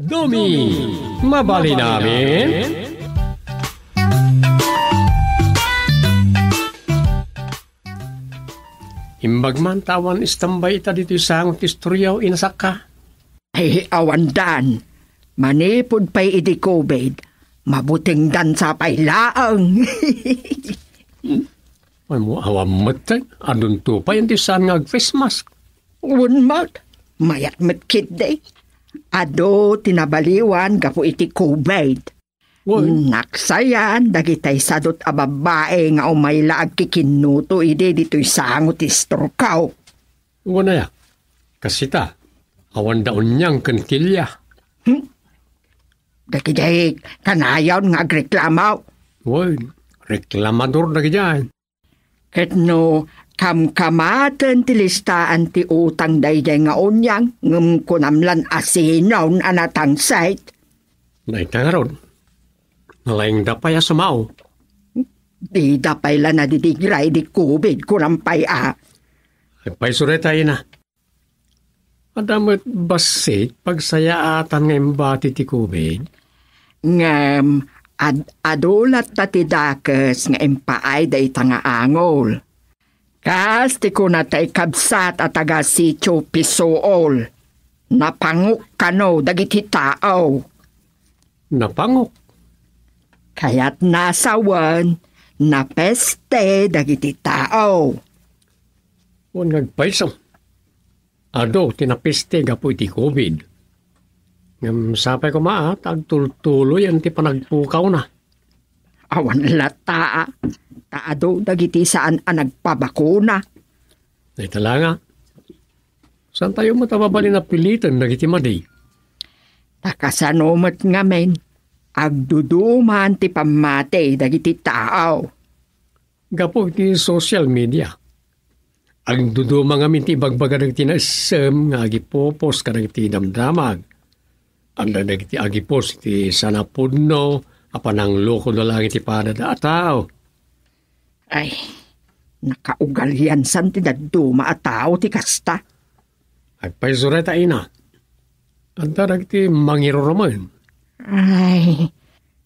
Domi, mabali namin. Imbagman tawan istambay ita dito sang istoryaw inasak ka. Ay, awandan. Manipod pa'y iti COVID. Mabuting dansa pa'y laang. Ay mo awam matay. Adun to pa yung tisan nga face mask. Unmat. Mayat matkid day. Ado tinabaliwan gapu iti COVID. Naksayan, dagitay sadot a babae nga umayla ag kikinuto ide dito'y sangot istorkaw. Wala ya. Kasita, awan daon niyang kankilya. Dagitay kanayaw nga agreklamaw. Uy, reklamador na ganyan. Ket no, kamkamaten ti listaan ti utang dayday nga unyang ngem kunamlan asinaw anatang site. Naita nga ron. Nalaing dapay asamaw. Di dapay la nadidigray di COVID kurampay a. Agpay sureta ina. Adamot basit pagsayaatan nga imbati ti COVID. Ngem adulat tati dakes nga impaay day tanga angol. Kas ti kunatay kabsat at taga sityo Pisool. Napanguk kano dagiti tao. Napangok. Kaya't nasawan, napeste dagiti tao. Huwag nagpaisang. Ado, tinapiste ga po iti COVID. Ngam sapay ko maat, agtultuloy ang ti panagpukaw na. Awan lata, taado dagiti saan ang nagpabakuna. Ay talanga. Saan tayo matababali na pilitan dagiti madi? Takasanomat nga men, agduduman ti pamate dagiti tao. Gapo iti social media. Agduduma nga minti bagbaga dagiti na isem nga agipopos ka dagiti damdamag. Ang dagiti agipos iti sanapudno, apanang loko na lang iti panada tao. Ay, nakaugalyan san ti daduma a tao ti kasta. Agpaisureta ina. Ang dagiti mangiruraman. Ay,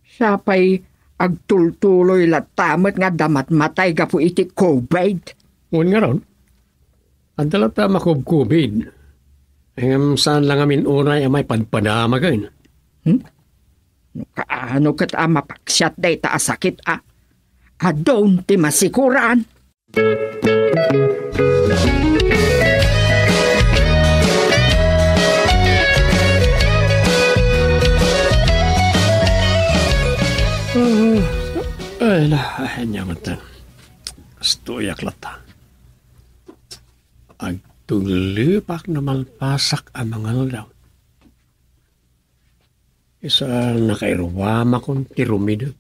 siya pa'y agtultuloy latamat nga damat matay gapu iti COVID. Ngun nga ron, ang dalata makob-COVID. Ang saan lang amin unay ang may padpadamagain. Kaano kat mapaksyat day ta asakit a. Adon ti masikuran. Ay, lahahin niya mata. Stuyak lata. Agtuglipak na malpasak ang mga daw. Isa nakairwama kong tirumido.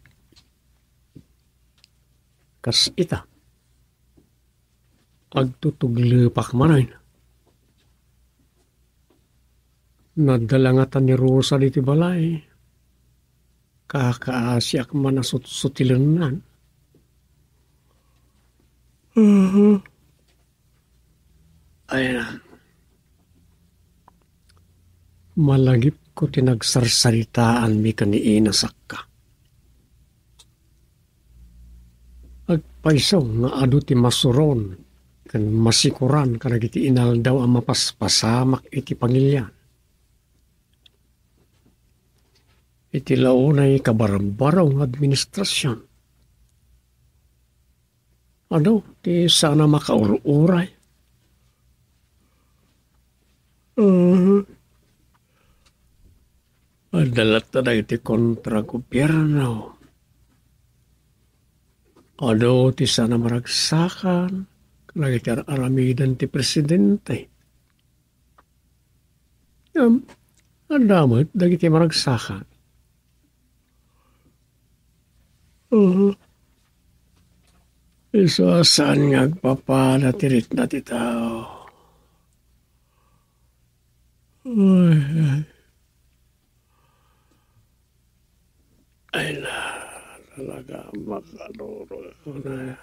Kas ita. Agtutuglipak manayin. Nadalangatan ni Rosa diti balay. Kakaasyak man na sutilanan. Ayan. Malagip ko tinagsarsaritaan mi kaniinasak ka. Agpaisaw nga adu ti masuron kan masikuran kanagiti inal daw ang mapaspasamak iti pangilyan. Iti launay kabarbaraw ng administrasyon. Ano, ti sana makaururay. Adalat na iti kontra gobyerno. Ano, ti sana maragsakan. Kanagiti aramidan ti presidente. Andamot, dagiti maragsakan. Iso saan nga agpapanatirit na ti tao. Ay na, talaga makaluro na.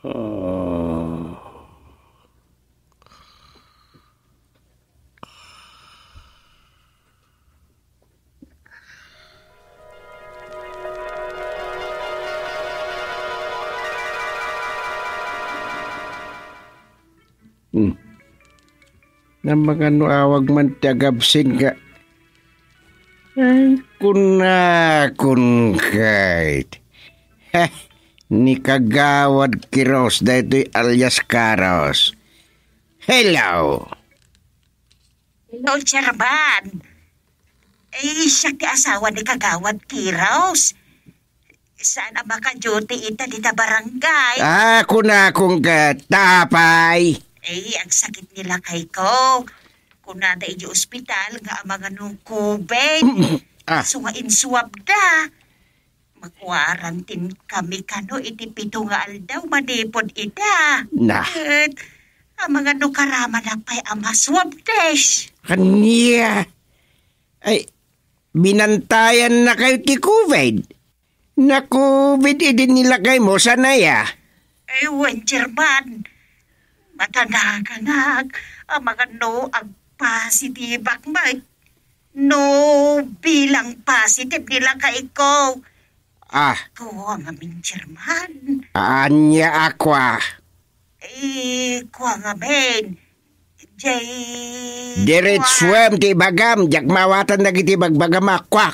Na mga awag man tagabsin ka. Ay, kun kahit. Ni Kagawad Kiros dahito'y alias Karos. Hello. Hello, Chairman. Siya ti asawa ni Kagawad Kiros. Saan ang maka-duty ita dita barangay? Ako na kung katapay. Ang sakit nila kay ko. Kung nada iji ospital nga ang mga nung COVID. So nga inswab da. Magwarantin kami kano iti 7 nga aldaw manipod ita. Na. At ang mga nung karama na pa'y ang maswab test. Kanya. Ay, binantayan na kayo ti COVID. Na COVID din nilagay mo sa naya. Ewan, Chairman. Matanaganag ang mga no ang positive akmay. No bilang positive nila kay ko. Ko ang aming Chairman. Anya akwa. Ko ang amin. Diretswem ti bagam. Jak mawatan na kiti bagbagama. Kwa.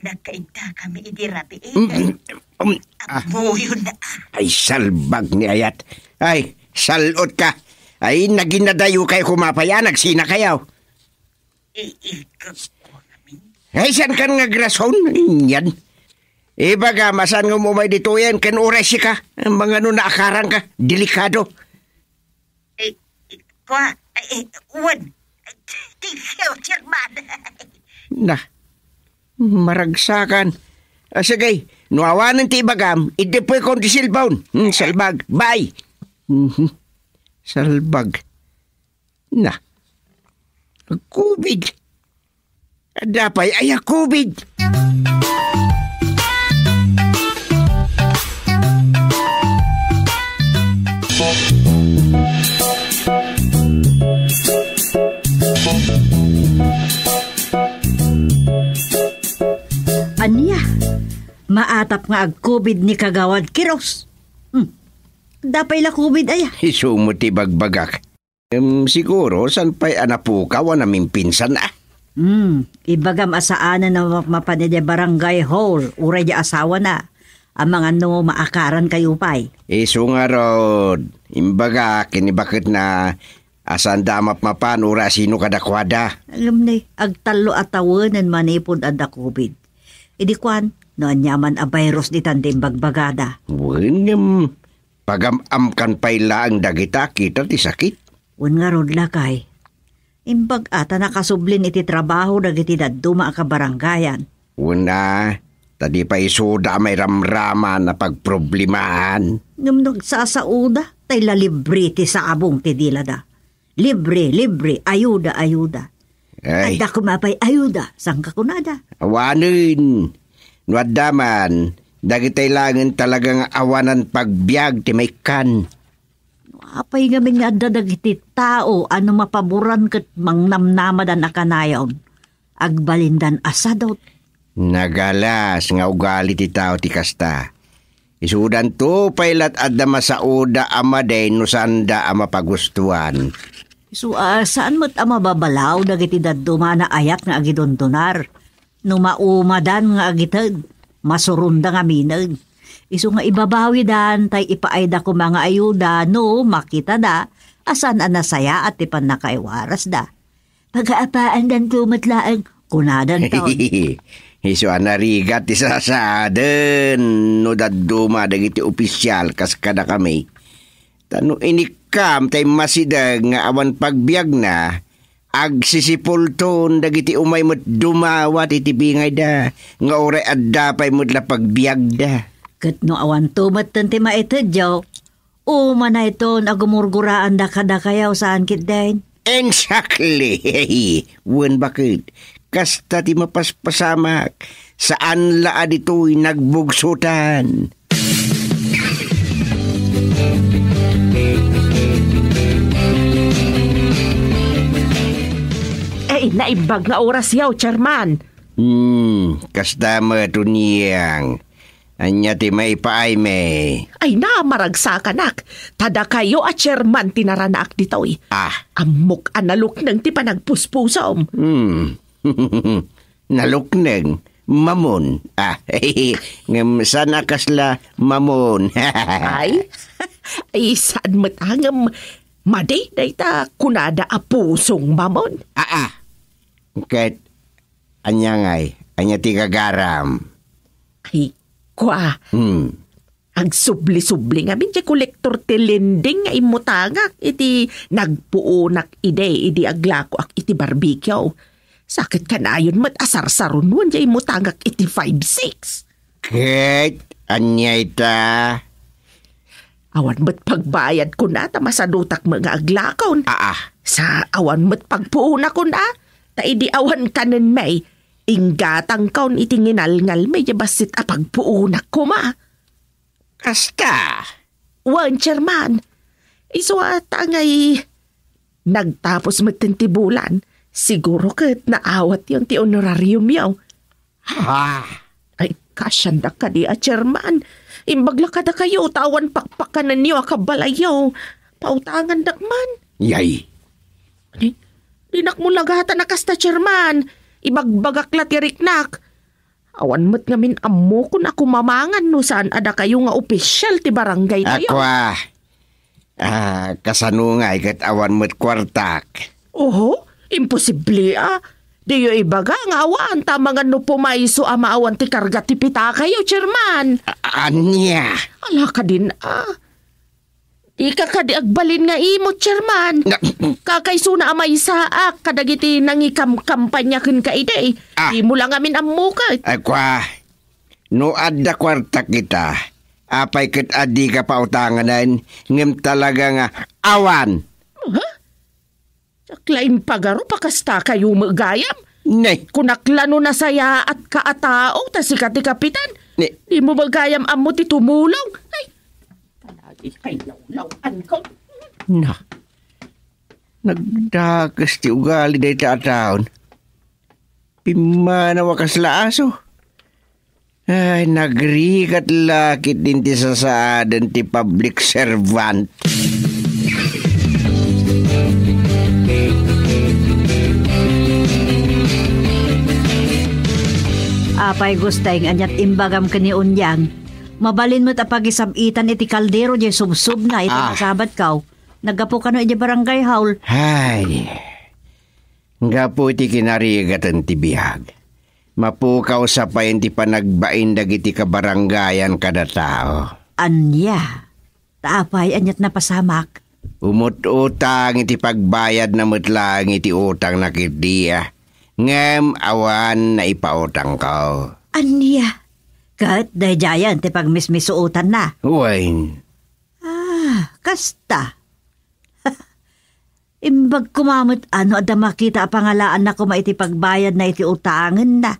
Nagkainta kami idirapi Abuyo na. Ay, salbag ni Ayat. Ay, salot ka. Ay, naginadayo kayo kumapaya. Nagsina kayo. Ay, saan ka nga grason? Yan. Baga, masan nga mo may dito yan. Kan oresi ka. Ang mga naakaran ka. Delikado. Uwan. Tingnan, Chairman. Na. Maragsakan. Sige, nuawanan ti bagam, idepoy kon ti silbaon. Salbag, bye. Salbag. Na. COVID. Dapay ay COVID. Anya, maatap nga ag COVID ni Kagawad Kiros. Dapay la COVID aya. Isumuti bagbagak. Siguro, san pa'y anapukaw naming pinsan Ibagam asaanan na mapanide barangay hall, uray di asawa na. Ang mga no maakaran kayo pa'y. Iso nga rod, imbaga, kinibakit na asan damap mapan, ura sino kadakwada. Alam na, agtalo at tawanan manipod ada COVID. Idi kwan, no anyaman a virus di tandim bagbagada. Wengem, pagamamkan pa'y ang dagita, kita ti sakit. Wen nga rod lakay. Imbag ata nakasublin iti trabaho dagiti dadduma ka barangayan. Una, tadi pa isuda may ramrama na pagproblemahan. Ngam nagsasauda, tay libre ti sa abong ti dilada. Libre, ayuda. Ay. Ada kumapay ayuda, sangka kunada. Awanin. Nuadaman, dagitay langan talagang awanan pagbiag ti may kan. Apay ngamin nga dadagiti tao, ano mapaboran kat mangnamnamadan na kanayon. Agbalindan asadot. Nagalas nga ugali ti tao ti kasta. Isudan to pailat adda masauda ama den no sanda ama pagustuhan. So, saan mo't ama babalaw dagiti dadduma na ayat nga agidondonar? No maumadan nga agitad, masurunda nga minag. Isu nga ibabawi dan, tay ipaayda ko mga ayuda, no makita da, asan anasaya at ipan nakaiwaras da. Pag-aapaan dan tumatlaang, kunadan taon. Isu anarigat isasaden, no dadduma dagiti opisyal kas kada kami. Tano inikam tay masidag nga awan pagbiag na, agsisipulton dagiti umay mo't dumawat itibingay da, nga oray adda pa'y mo't la pagbiag da. Kat no awan tumat tanti maitadyaw, na ito nagumurguraan da kada kayaw saan kit din. Exactly. Wen bakit? Kasta ti mapaspasamak, saan laa dito'y nagbugsutan. Naibag nga oras yaw, Chairman. Kastama to niyang. Anya ti may paay may. Ay na, maragsa nak. Tada kayo at Chairman tinaranak dito eh. Amok analok nang ti panagpuspusom. Nalukneng. Mamon. Ngam sana kasla mamon. Ay saan matangam. Maday na ita kunada a pusong mamon. Ket anya ngay. Anya ti kagaram. Ay, kwa. Ang subli-subli nga minti kolektor ti lending nga imutangak iti nagpuunak idi aglako ak iti barbecue. Sakit ka na yun asar-saron mo di imutangak iti 5-6. Ket anya ita. Awan mo't pagbayad ko na ta masadutak mga aglakaw. Sa awan mo't pagpuuna ko na ta idi awan kanen may. Inggatang kaun iti nginalngal may basit a pagpuunak ko ma. Kasta? Wan, Chairman. Iso ata ngay nagtapos magtintibulan. Siguro kat naawat yun ti honorarium yaw. Ay, kasyanda ka di Chairman. Imbagla ka da kayo, tawan pakpakanan niyo akabalayaw. Pautangan dakman. Yay. Dinak mo lagatan na kasta, Chairman. Ibagbagaklat yariknak. Awan mo't ngamin amo kung ako mamangan no saan ada kayo nga opisyal ti barangay na yun. Kasanungay kat awan mo't kwartak. Oho, imposible Diyo ibaga nga awan tamangan no pumayso maawan ti karga ti pita kayo, Chairman. Anya? Ala ka din Di ka kadi agbalin nga imo, Chairman. Kakaiso na amay saak kadagiti nangikam-kampanya kin ka ide. Di mo lang amin amukat. No adda kwarta kita. Apay kat adi ka pautanganan. Ngem talaga nga awan. Saklain pagaro pakasta kayo magayam. Nay. Kunaklano na saya at kaatao ta si kati kapitan. Di mo magayam amo ti tumulong. Ay. Kay law-lawan ko. Nagdakas ti ugali day taon. Pimana wakas laaso. Ay, nagrikat lakit din ti sasaadan ti public servant. Apay gustay ng anyat imbagam kani unyang. Mabalin mo't apagisabitan iti kaldero di subsub na iti masabat kaw. Nagapo ka no iti barangay haul. Ay, gapo iti kinarigatan ti bihag. Mapukaw sa pa ti panagbaindag iti kabarangayan kada tao. Anya, taapay anyat na pasamak. Umut-utang iti pagbayad na mutlang iti utang na kitdiya. Ngem awan na ipautang ko. Anya? Kat, dayayan, ti pagmismisuutan na. Uwain. Kasta. Imbag kumamot, ada makita pangalaan na kuma iti pagbayad na iti utangan na.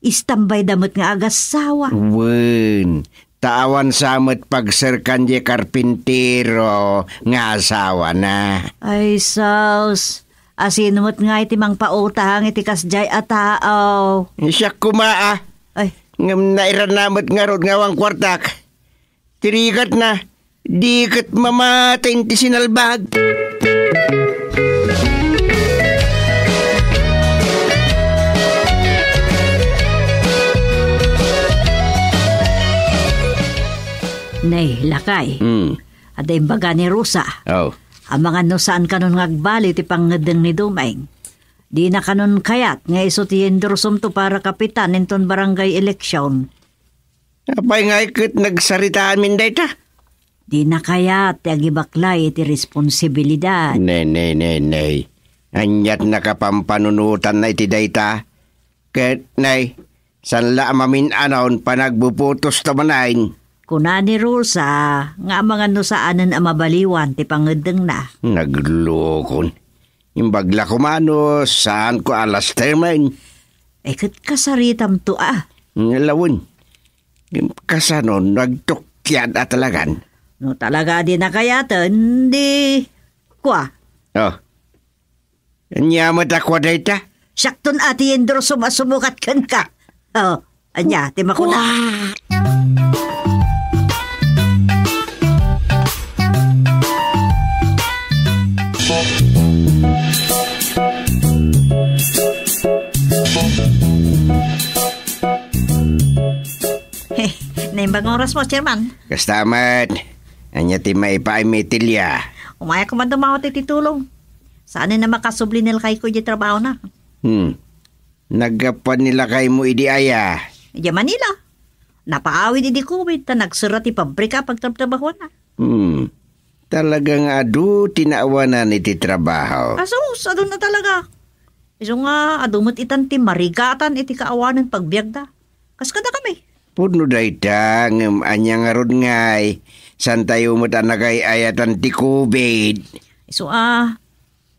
Istambay damot nga agasawa. Uwain. Tawan samot pagserkan di karpintero nga asawa na. Ay, saus. Asinumot nga iti mang pautang iti kasjay atao. Siya kumaa. Ay. Ngam nairanamot nga rod ngawang kwartak. Tirikat na. Di kat mamating ti sinalbag. Nay, lakay. Ada imbaga ni Rosa. Ang mga no saan kanon ngagbali ti pangadeng ni Dumeng. Di na kanon kayat nga iso ti endorsum to para kapitan inton barangay eleksyon. Apay nga ikot nagsaritaan min dayta? Di na kayat ti agibaklay ti responsibilidad. Nay. Anyat nakapampanunutan na iti dayta. Ket, nay, sanla mamin anon panagbuputos tamanain. Kuna ni Rosa, nga mga no saanan ang mabaliwan ti pangadeng na. Naglukon. Imbagla ko mano, saan ko alas termen? Kat kasaritam to Ngalawon. Kasanon, nagtukyan at talagan. No talaga di na kayatan, di... Kwa, Oh. Anya mo takwa day ta? syakton ati Yendro sumasumukat kan ka. Oh, anya, di makuna. Naimbang oras mo, Chairman. Kastamat. Anya ti may paimitilya. Umaya ko man dumawat ititulong. Saan na makasubli nila kay ko di trabaho na? Nagapan nila kay mo idi aya. Di Manila. Napaawid di COVID na nagsurat ti pabrika pagtrabaho na. Talagang adu tinaawanan iti trabaho. Asus, adun na talaga. Iso nga, adumot itan ti marigatan iti kaawanan pagbiag da. Kaskada kami. Puno day ta, anya nga rod ngay. San tayo mo tanagay ayatan ti COVID. Iso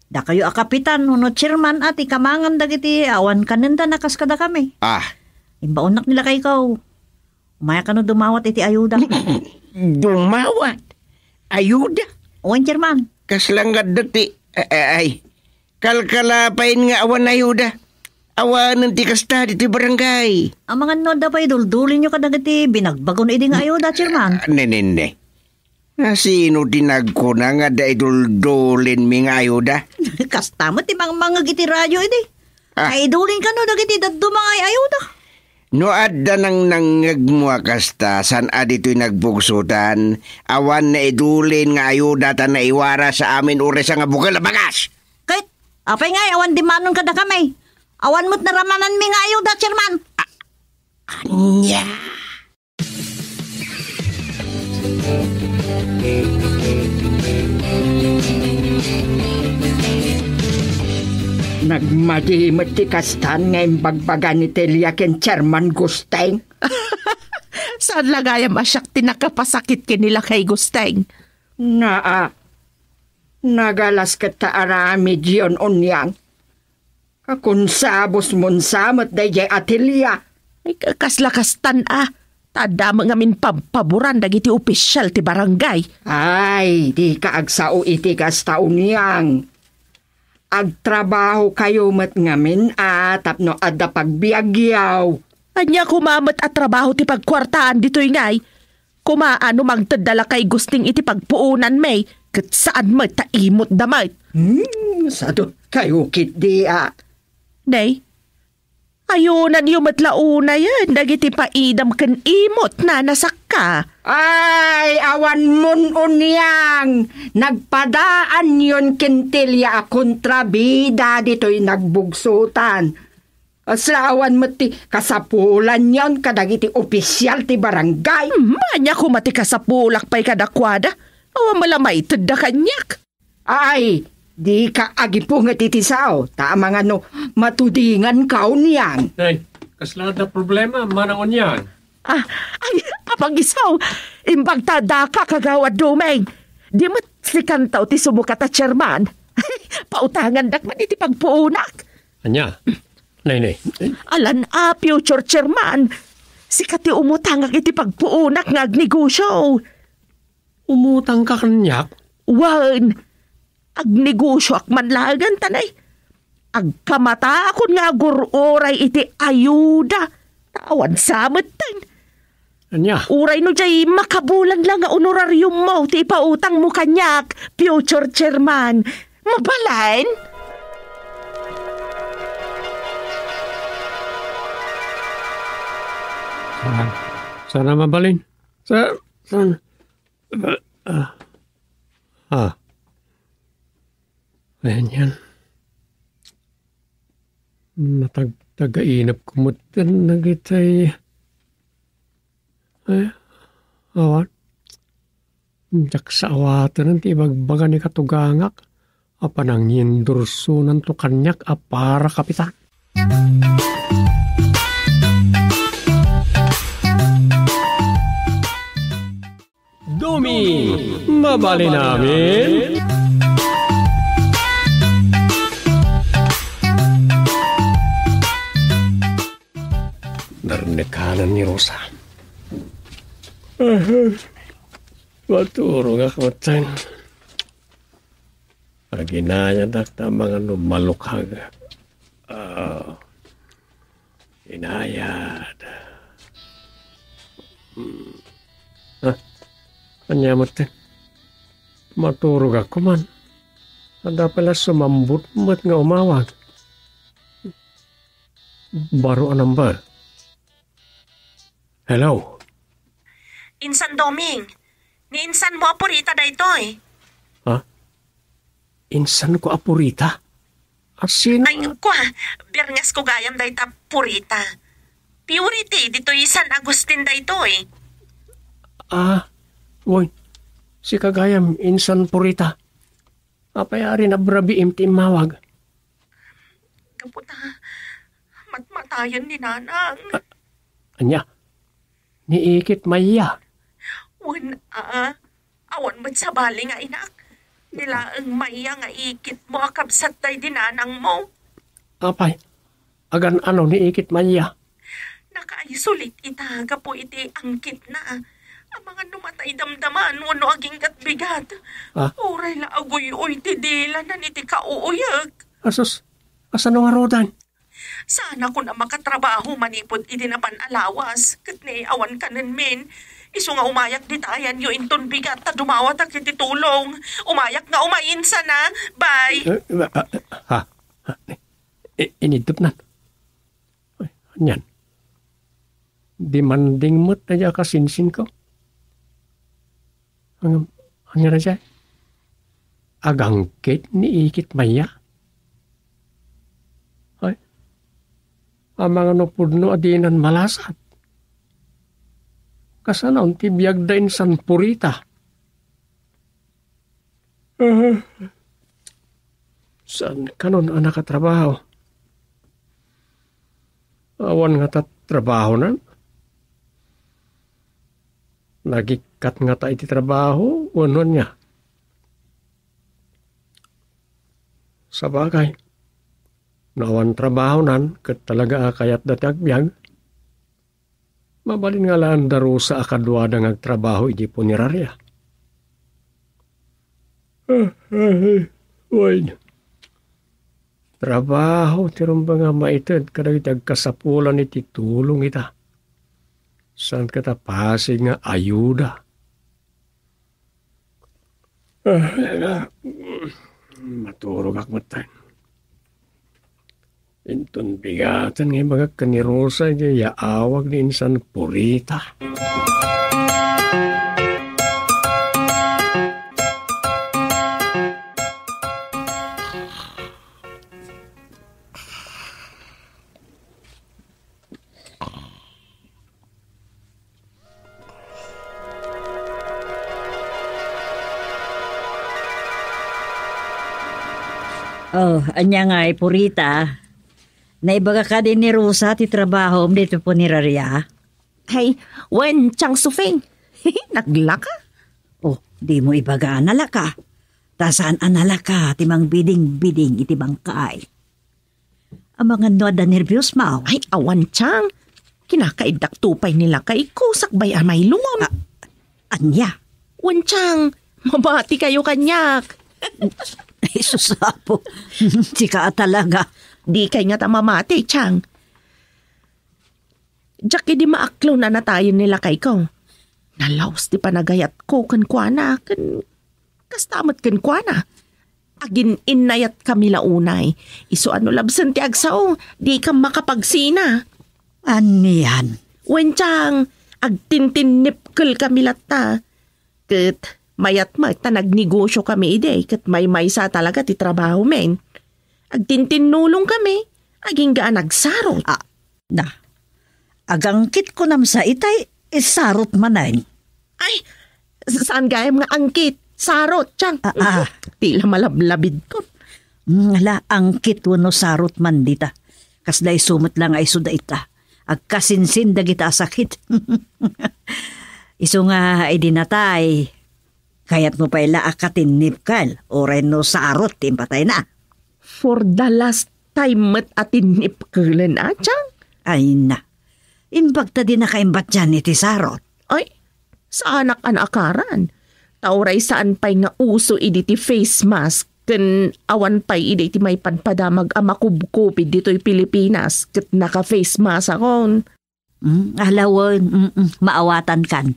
da kayo akapitan, no chairman at ikamangan dagiti awan kanenda na kaskada kami. Imbaunak nila kay ikaw. Umaya ka no dumawat iti ayuda. Dumawat? Ayuda? Owen, chairman. Kaslangad dati. Ay, kalkalapain nga awan ayuda. Awanan ti kasta diti barangay. Ang mga noda pa iduldulin nyo kadagiti binagbago na idi nga ayuda, chairman. Nene. Sino tinagko na nga da iduldulin mi nga ayuda? Kasta mo ti mga giti radyo idi. Idulin ka no dagiti daddo mga ayuda. No adda nang nangagmua kasta san adito'y nagbugsutan. Awan na idulin nga ayuda ta na iwara sa amin ures nga bukal na bagas. Kahit, apay nga awan di manon kada kami. Awan mo't naramanan mi nga ayuda, chairman. Anya. Nagmadimot ti kastan ngayon bagbaga ni Telia ken Chairman Gusteng. Saan lagaya masyak tinakapasakit kinila kay Gusteng? Nagalas kita aramid yun unyang. Kakunsabos monsamot dayjay Atelia. Ay kakaslastan Tada mga min pampaburan dagiti opisyal ti barangay. Ay, di ka agsao iti kasta unyang. Agtrabaho kayo mat ngamin tapno adda pagbiagyaw. Anya kumamat at trabaho ti pagkwartaan dito'y ngay. Kumaano magtadala kay gusting iti pagpuunan may. Kat saan may taimot damay. Sadot kayo kit di Nay, ayunan yung matlauna yan. Dagiti paidam kan imot na nasaka. Ay, awan mon unyang. Nagpadaan yon kintilya kontrabida dito'y nagbugsutan. Aslawan mo ti kasapulan yon kadagiti opisyal ti barangay. Manya kumati kasapulak pa'y kadakwada. Awan malamay tada kanyak. Ay, di ka agipungat iti sao. Tama nga no, matudingan ka unyang. Ay, kaslada problema, manangon yan. Ay, apag-isaw. Imbagtada ka kagawad dumeng. Di mo't sikantaw ti sumukat at chairman. Pautangan dakman iti pagpuunak. Anya, nay. Alan future chairman. Sikat ti umutangag iti pagpuunak ng agnegosyo. Umutang ka kanyak? Wan, agnegosyo akmanlagan tanay. Agkamata akon nga gururay iti ayuda. Tawan samot tan. Anya? Uray no jay makabulan lang nga honorarium mo ti ipautang mo kanyak, future chairman. Mabalain? Sana mabalin? Saan? Ayan yan. Natag-tagainap kumutan na gitay. Ay, awan. Jak sa awatan ng tibagbaga ni katugangak. Apanang yindursunan to kanyak para kapitan. Dumi, mabali namin. Narinig kanan ni Rosa. Maturo nga kamatayin. Paginaya na mga lumalukhag. Inayad. Kanyamot din. Maturo ka kuman. Ada pala sumambut nga umawag. Baro ang number. Hello? Insan Doming. Ni insan mo apurita da ito eh. Ha? Insan ko apurita? Asin? Ay, kwa. Birngas ko gayam da ita purita. Purity, dito San Agustin da ito eh. Woy. Si kagayam, insan purita. Apayari na brabi imti mawag. Kaputa, matmatayan ni Nanang. Anya? Niikit maya. Awan mo't sa bali nga inak. Nila ang maya nga ikit mo akabsat tay dinanang mo. Apay, agan ano niikit maya? Nakaisulit itaga po iti angkit na. Ang mga numatay damdaman wano aging katbigat. Oray la agoy-oy ti dila na niti kauuyag. Asus, asa nga rodan? Sana ko na makatrabaho manipod iti na panalawas. Kat ni awan kanan min. Iso nga umayak di tayan yo inton bigat ta dumawat ak iti tulong. Umayak nga umainsa na. Bye. Inidop na. Anyan. Demanding mo't na dya kasinsin ko. Ano na siya? Agangkit ni ikit maya. Ay. Ang mga nupudno adinan malasat. Kasanaon ti biyag da insan purita. Saan kanon ang nakatrabaho? Awan nga trabaho na. Nagikat nga ta iti trabaho, unon niya. Sa bagay, nawan trabaho nan, kat talaga kayat dati agbyag. Mabalin nga laan daro sa akadwada ng agtrabaho iti punerarya. Wait. Trabaho, tirong ba nga maitid, kadag iti agkasapulan iti tulong ita. Saan katapasig nga ayuda? Maturog ak matay. Inton bigatan nga mga kanirosa niya yaawag ni insan purita. Anya nga purita. Naibaga ka din ni Rosa ti trabaho dito po ni Raria. Hey, wen chang sufing. Naglaka? Di mo ibaga anala ka. Tasaan anala ka timang biding-biding iti bangkay. Ang mga noda nervyos mo. Ay, awan chang. Kinakaidak tupay nila kay kusak bay amay lungom. Anya? Wen chang, mabati kayo kanyak. Isusapo. Sika talaga. Di kay nga tamamati, chang. Diyak di maaklo na tayo nila kay ko. Nalaos di panagayat ko kankwana. Kastamot kankwana. Agin inayat kami launay. Iso ano labsan ti agsaw. Di ka makapagsina. Aniyan? Wen chang, agtintinipkel kami lata. Kat mayat nagnegosyo kami ide. Kat may sa talaga ti trabaho men. Agtintinulong kami. Aging gaan nagsarot. Agangkit ko nam sa itay, isarot manay. Ay, saan gayam nga angkit? Sarot, chang. Tila malablabid ko. Ngala, angkit wano sarot man dita. Kasday sumot lang ay suda ita. Agkasinsin dagita sakit. Iso nga ay dinatay. Kaya't mo pa ila akatin nipkal. Oray no sarot, timpatay na. For the last time mat atin nipkalan, chang? Ay na. Imbagta din na kaimbat dyan iti sarot. Ay, sa anak-anakaran. Tauray saan pa'y nga uso idi ti face mask ken awan pa'y idi ti may panpadamag amakubkupid dito'y Pilipinas ket naka-face mask akon. Alawon, maawatan kan.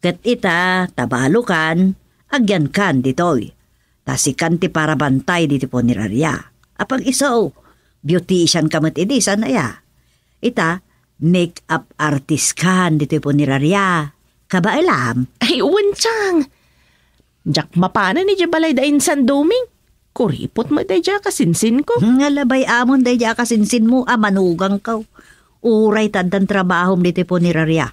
Ket ita, tabalo kan, agyan kan ditoy. Tasikan ti para bantay diti punerarya. Apag iso, beautician kamat idi sanaya. Ita, make-up artist kan diti punerarya. Kabailam. Ay, uwantsang. Jak mapana ni balay da insan duming. Kuripot mo day kasinsin ko. Ngalabay amon day kasinsin mo, manugang ka. Uray tandang trabahom diti punerarya.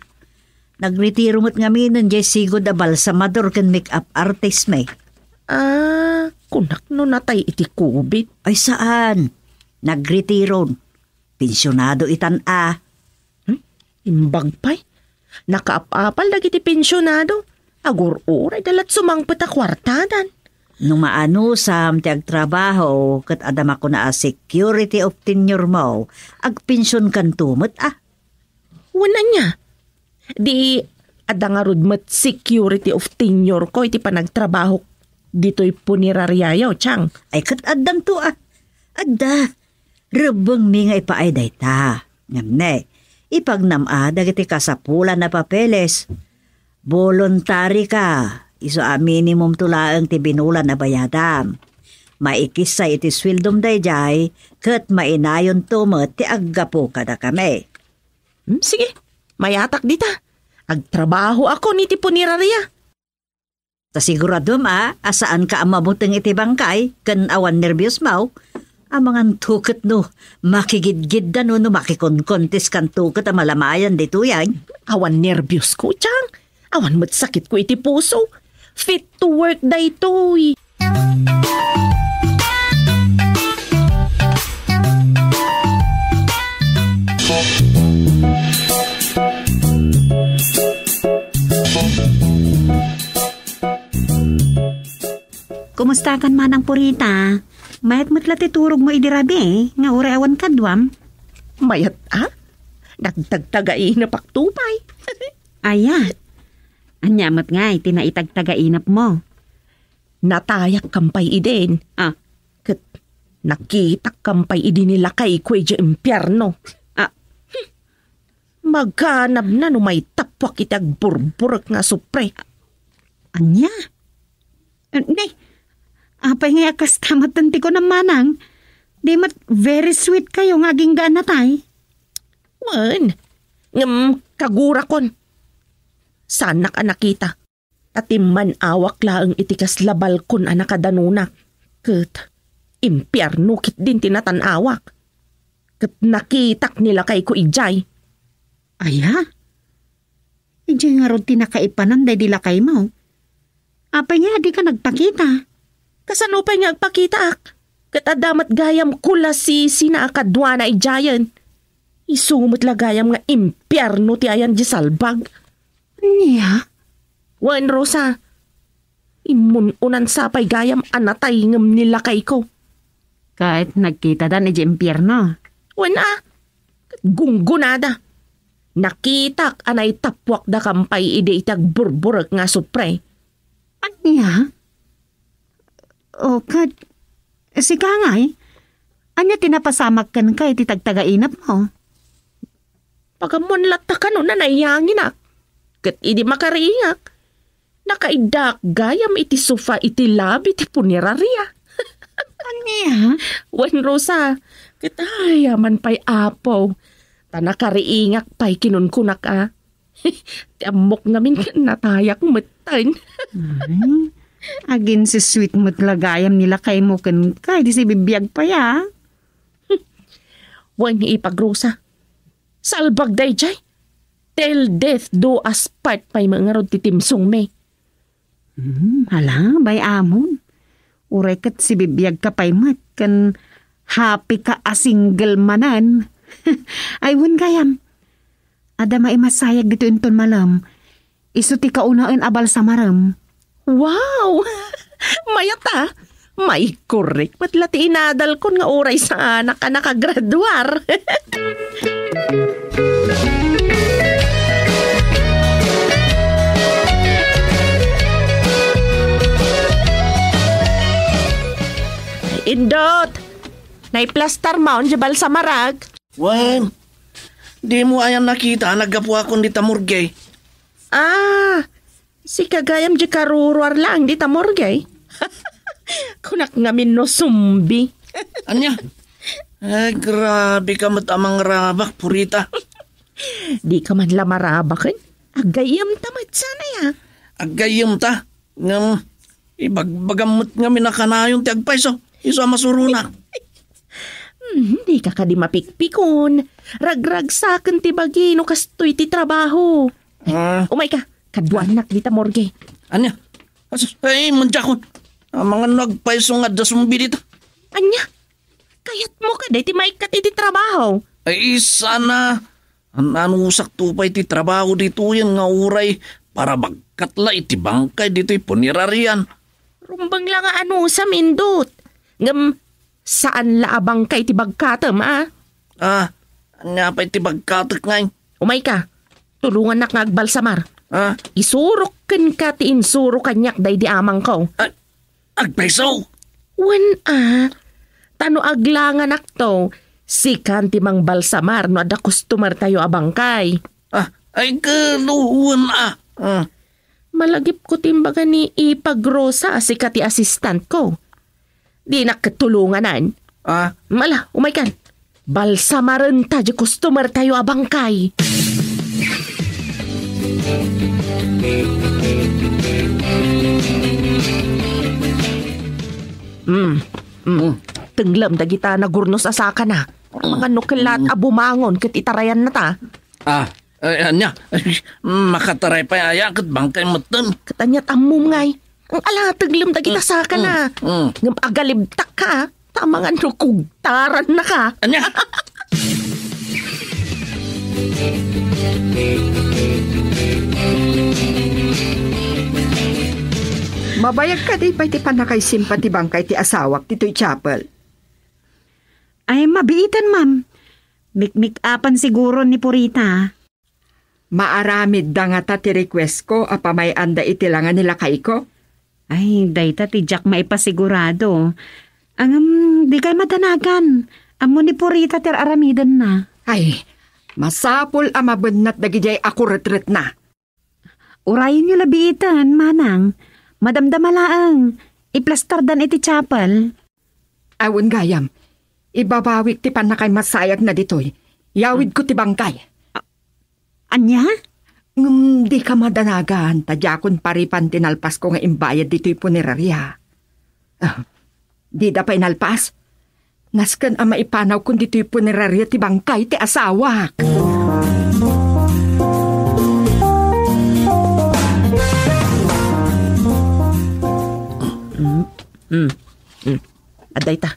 Nagretiro mo't nga minon jay sigod a balsamador ken make-up artist may. Kunak no natay iti COVID. Ay saan? Nagretiro. Pensyonado itan Imbag pa'y. Nakaapapal lagi ti pensyonado. Agur-uray dalat sumangpet a kwartadan. Nung maano sam ti agtrabaho ket adama ko na a security of tenure mo, agpensyon kan tumot Wala niya. Di ada nga rudmet security of tenure ko iti panagtrabaho dito'y puneraryayaw, Chang. Ay kat addam to Adda. Rubeng mi nga ipaay dayta. Ngamne, ipagnama dagiti kasapulan na papeles. Voluntary ka. Iso a minimum tulaang ti binulan na bayadam. Maikisay iti swildom dayjay ket mainayon tumot ti aggapo kada kami. Sige, mayatak dita. Agtrabaho ako ni ti punerarya. Ta siguradom asaan ka amabuteng iti bangkay ken awan nervyos mau. Amangan tuket no, makigidgid da no makikonkontes kan tuket a malamayan dito yan. Awan nervyos ko, Chang. Awan mo't sakit ko iti puso. Fit to work da ito. Kumusta kan manang Purita? Mayat mo't latiturog mo idirabi nga uri awan kadwam. Mayat Nagtagtagay na paktupay. Aya. Anyamat nga tinaitagtagainap mo. Natayak kampay idin. Kat nakitak kampay idin nila kay Kweja Impyerno. Maghanap na no may tapwak itag burburag nga supre. Anya? Nay, apay nga kastamat-tanti ko ng manang. Di mat very sweet kayo nga aging ganatay. Wan, kagura kon. Sana ka nakita. Tatimman awak laang itikas labal kon anakadanunak. Kat impyerno kit din tinatanawak. Kat nakitak nila kay ko ijay. Aya? Ijay nga ron tinakaipanan day dila kay mo. Apay nga di ka nagpakita. Kasano pa nga agpakita ak? Kat adamat gayam kula si sinaakadwa na ijayan. Isumot lagayam nga impyerno ti ayan di salbag. Niya? Wan, Rosa. Imununan sapay gayam anatay ngam nila kay ko. Kahit nagkita dan iji impyerno. Wan gunggunada. Nakitak anay tapwak da kampay ide itag burburag nga supre. Niya? O kad, si Kangay, anya tinapasamak kan kay titagtagainap mo? Pagamunlat ta kano na naiyangin ak. Kat idi makariingak. Nakaidak gayam iti sofa iti labi iti punerarya. Anya? Wan, Rosa, kitayaman pa'y apaw. Ta nakariingak pa'y kinunkunak Tiamok namin natayak matan. Agin si sweet mo't lagayam nila kay mo kan kay di si bibiyag pa ya. Wan ipag, Rosa. Salbag day jay. Till death do us part pa'y mga rod titimsong me. Hala, bay amon. Uray kat si bibiyag ka pa'y mat kan happy ka a single manan. Ayun gayam. Ada maimasayag dito inton malam. Isu ti kaunaan abal sa maram. Wow! Mayata! May korek pat lati inadal kon nga oray sa anak ka nakagraduar. Indot! Naiplastar maon jabal sa marag. Wan, di mo ayan nakita, naggapu ako di tamurgay. Si kagayam di karuruar lang di tamorgay. Kunak ngamin no sumbi. Anya? Ay, grabe ka matamang rabak, Purita. Di ka man lamarabakin. Agayam tamad sana ya. Agayam ta. Ngam, ibagbagamot nga minakanayon ti agpaiso. Iso masuruna. Hindi ka di mapikpikon. Ragrag sa akin ti bagi no kastoy ti trabaho. Umay ka, kadwanak di tamorgay. Anya? Ay, manjakon. Ang mga nagpaiso nga dasumbi dito. Anya? Kayat mo ka ti maikat iti trabaho. Ay, sana. Usak tupay ti trabaho dito yan nga uray para bagkatla iti bangkay dito ipunirarian. Rumbang lang sa mindot. Ngam, saan laabang kay ti bagkatam, Anya pa iti bagkatak ngay. Umay ka, tulungan nak ngagbalsamar. Isurok ka ti insuro kanyak day di amang ko. Agpeso? Wan tano aglangan akto, sikan ti mang balsamar no ada customer tayo abangkay. Ay kaluwan Malagip ko timbaga ni Ipagrosa sikat ti assistant ko. Di nakatulunganan. Mala, umaykan. Balsamaran ta di customer tayo abangkay. Tenglam dagita na gurnos asaka na. Mga nukilat abumangon ket itarayan na ta. Anya, makataray pa aya ket bangkay meten. Katanya tamum ngay. Ang ala tenglam dagita saka na. Ngam agalibtak ka. Tamang ano kugtaran na ka. Anya? Mabayag ka di pa'y ti panakay simpati bangkay ti asawak tito'y chapel. Ay, mabiitan, ma'am. Mikmik-apan siguro ni Purita. Maaramid da nga ta ti request ko apamay anda itilangan nila kay ko. Ay, dayta ti Jack maipasigurado. Di kay madanagan. Amo ni Purita ter aramidan na. Ay, masapol amabenat dagijay ako retret na. Urayin nyo labiitan, manang. Madamdamalaang. Iplastardan iti chapel. Awan gayam. Ibabawik ti panakay masayag na ditoy. Yawid ko ti bangkay. Anya? Di ka madanagan. Tadyakon paripan tinalpas ko nga imbayad dito'y punerarya. Di da pa inalpas. Naskan ang maipanaw kung dito'y punerarya ti bangkay ti asawak. Aday ta.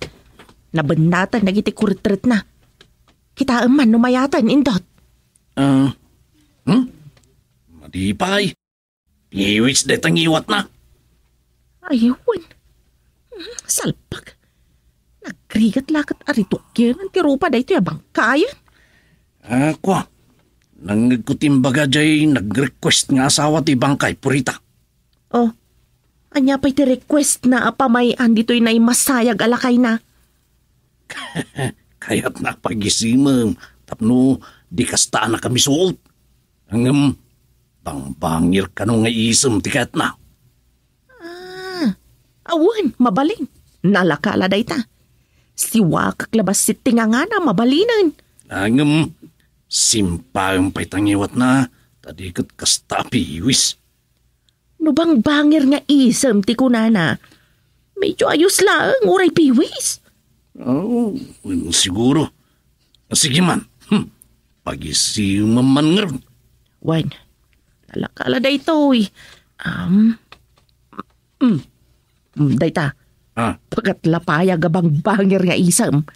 Nabendatan nagiti kuritret na. Kita man numayatan indot. Madipay. Iwis detang iwat na. Ayawan. Salpak. Nagrigat-lakat aritukyan ang tirupa da ito yabang kaya. Ako, nangagkutimbaga jay nag-request nga asawa ti bangkay Purita. Anya pa'y ti request na apamayan dito'y na'y masayag alakay na. Kaya't napagisimam. Tapno, di kasta na kami suot. Hanggang bangbangir ka nung nga isam tikat na. Awan, mabaling. Nalakala da ita. Siwa kaklabas si tingangana, mabalinan. Hanggang simpang pa'y tangiwat na. Tadikot kasta piwis. No bang bangir nga isam ti kunana. Medyo ayos lang, uray piwis. Siguro. Sige man. Pag-isiman man nga ron. Wan, talakala da ito eh. Dayta. Pagkatlapaya gabang bangir nga isam.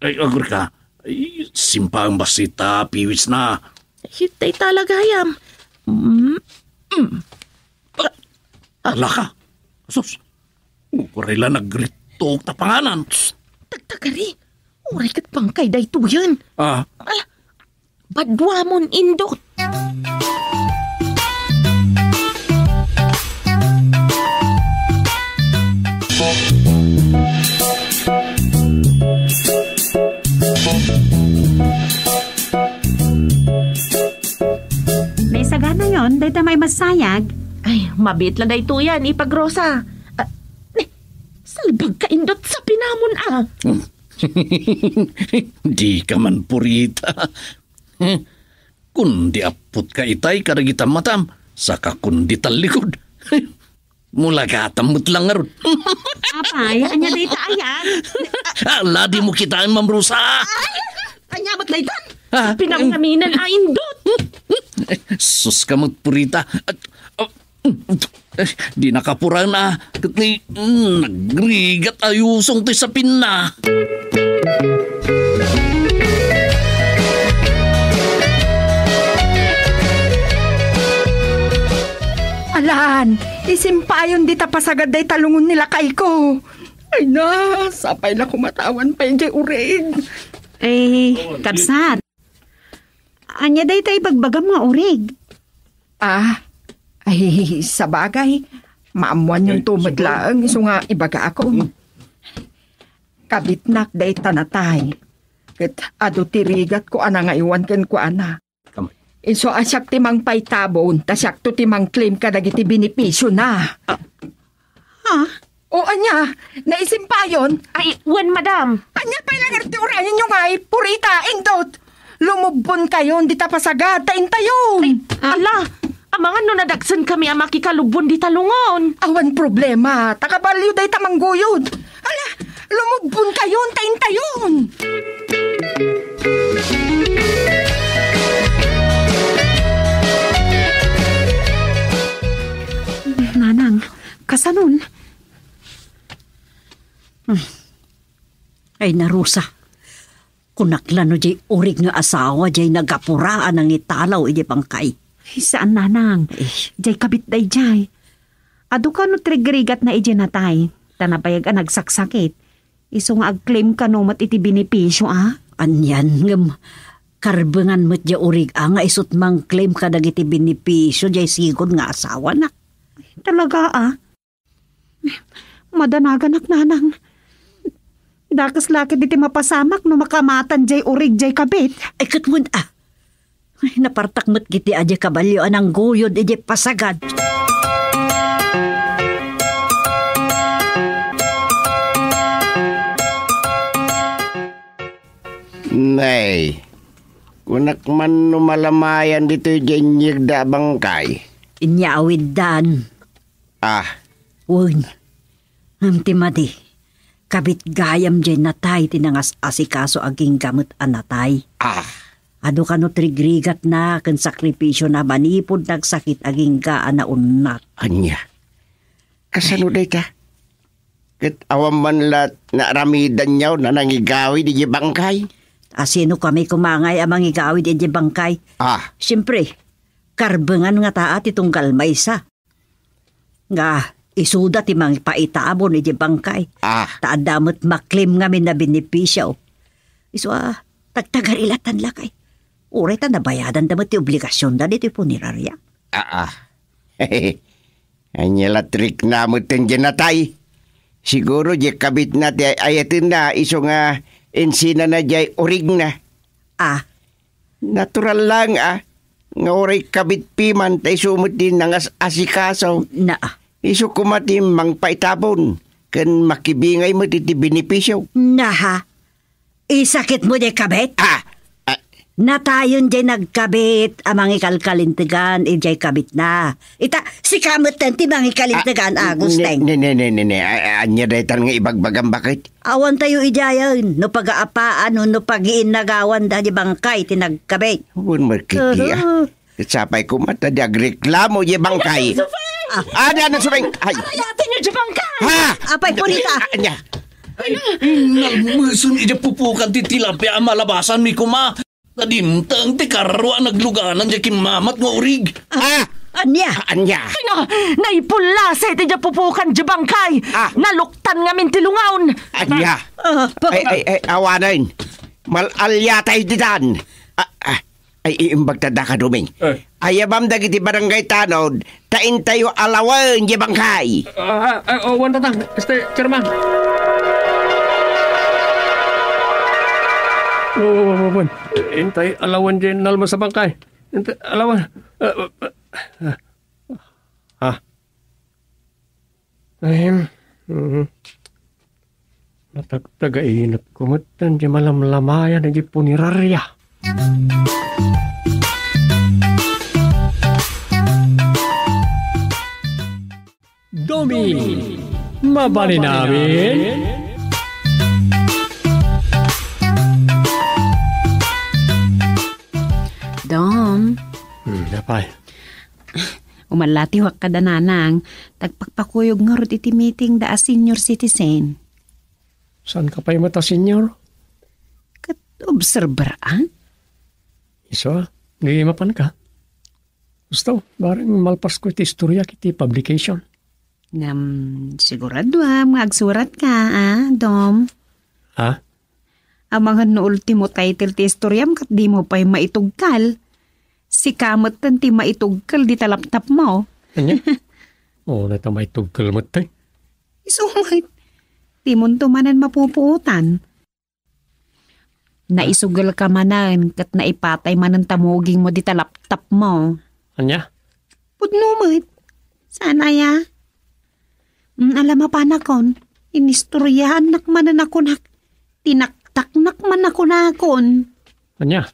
Ay, agur ka. Ay, simpang basita, piwis na. Hitay talaga yam. Ala ka. Sus. Kurela nagritok na panganan. Tagtagari. Uray kat bangkay da ito yan. Ala, badwamon indot. may masayag. Ay, mabit lang na ito yan, Ipagrosa. Salbag ka indot sa pinamon Di ka man purita. Kundi apot ka itay karagita matam, saka kundi talikod. Mula katamot lang nga ron. Apay, anya day ayan. Ala, di mo kitaan, Ma'am Rosa. Anya ba't laytan? Sa pinamaminan indot. Sus ka magpurita. Di nakapura na. Katni, nagrigat ayusong ti sa pinna. Alan, isimpayon di tapasagad day talungon nila kay ko. Ay na, sapay na kumatawan pa yung urig. Kabsat. Anya day tayo bagbagam nga urig. Ay, sa bagay, maamuan yung tumadlaang, iso nga ibaga ako. Kabitnak day tanatay. Kat ado tirigat ko ana nga iwan ken ko ana. Iso asyak timang paytabon, tasyak to timang claim ka dagiti binipisyo na. O anya, naisimpayon? Ay, wan madam. Anya pa ilang arti orayan nyo nga purita, indot. Lumubon kayo, di tapasagad, taintayon. Ala, amangan no nadagsan kami ang makikalubon di talungon. Awan problema, takabalyo day tamangguyod. Ala, lumubon kayo, taintayon. Nanang, kasanon? Ay narusa. Kunaklan no jay urig nga asawa jay nagapuraan ang italaw iti pangkay. Saan nanang? Jay kabit day jay. Ado ka no trigrigat na iti natay. Tanapayag ang nagsaksakit. Iso nga ag-claim ka no mat iti binipisyo Anyan ngam. Karbengan mo't jay urig nga isut mang claim ka dagiti binipisyo jay sigod nga asawa na. Talaga Madanagan ak nanang. Dakas laki diti mapasamak no makamatan jay urig jay kabit. Ay katmun Ay napartak mo't kiti aja kabalyo anang guyod iti pasagad. Nay, kunak man numalamayan dito yung da bangkay. Inyawid dan. Uy, timadi, kabit gayam dyan natay tinangas asikaso aging gamot anatay. Ado ka no trigrigat na kan sakripisyo na manipod nagsakit aging ka anaunat. Anya, kasano day ta? Kat awam man lat na ramidan nyaw na nangigawi di bangkay. Asino kami kumangay amang igawid iti bangkay? Siyempre, karbengan nga taat itong galmaysa. Nga, isuda ti mang paitabon iti bangkay. Taadamot maklim nga min na binipisyo. Iso tagtagarilatan lakay. Uray ta nabayadan damot ti obligasyon da dito punerarya. Anya latrik na mo ten natay. Siguro di kabit na ti ayatin na iso nga ensina na jay urig na. Natural lang nga oray kabit piman tay sumot din nangas asikaso. Iso kumatim mang paitabon kan makibingay mo diti benepisyo. Isakit mo di kabit? Natayon jay nagkabit amang ikalkalintigan jay kabit na. Ita si kamot ti mang ikalintigan Agusteng. Anya daytan nga ibagbagam bakit? Awan tayo ijayan no pag-aapaan no pag-iinagawan da di bangkay tinagkabit. Huwag markiki Sapay ko mata di agreklamo di bangkay. Ada na subeng. Ayatin nyo di bangkay. Apay punita. Anya. Nagmusun ija pupukan ti tilapia malabasan mi kuma. Tadimtang ti karwa nagluganan di kimamat nga urig. Anya? Ay na, naipula sa iti dya pupukan di bangkay. Naluktan nga min tilungaon. Anya. Ay, awanan. Malalyatay ditan. Ay, iimbag tada ka duming. Ayabam dagiti barangay tanod, tain tayo alawan di bangkay. Wan tatang, Chairman. Intay alawan dyan nalma sa bangkay. Intay alawan. Ay, natagtagainat kumatan di malamlamaya na di punirarya. Domi, mabali namin. Dom, Napay. umalatiwak ka dananang, tagpakpakuyog nga rod iti meeting da a senior citizen. Saan ka pa'y mata, senyor? Kat observer, ah? Iso, hindi mapan ka. Gusto, barang malpas ko iti istorya kiti publication. Sigurado magsurat ka, Dom. Ha? Ang mga no ultimo title ti istoryam kat di mo pa'y maitugkal. Si kamot tan ti maitugkal di talaptap mo. Anya? Oo, nata may tugkal mo tayo. Isumay. Di mo tumanan mapupuutan. Naisugal ka manan kat naipatay manan tamuging mo di talaptap mo. Anya? Pudnumit. Sana ya? Alam pa na kon. Inistoryahan nakmanan ako nak. Tinaktak nakman ako nakon. Anya?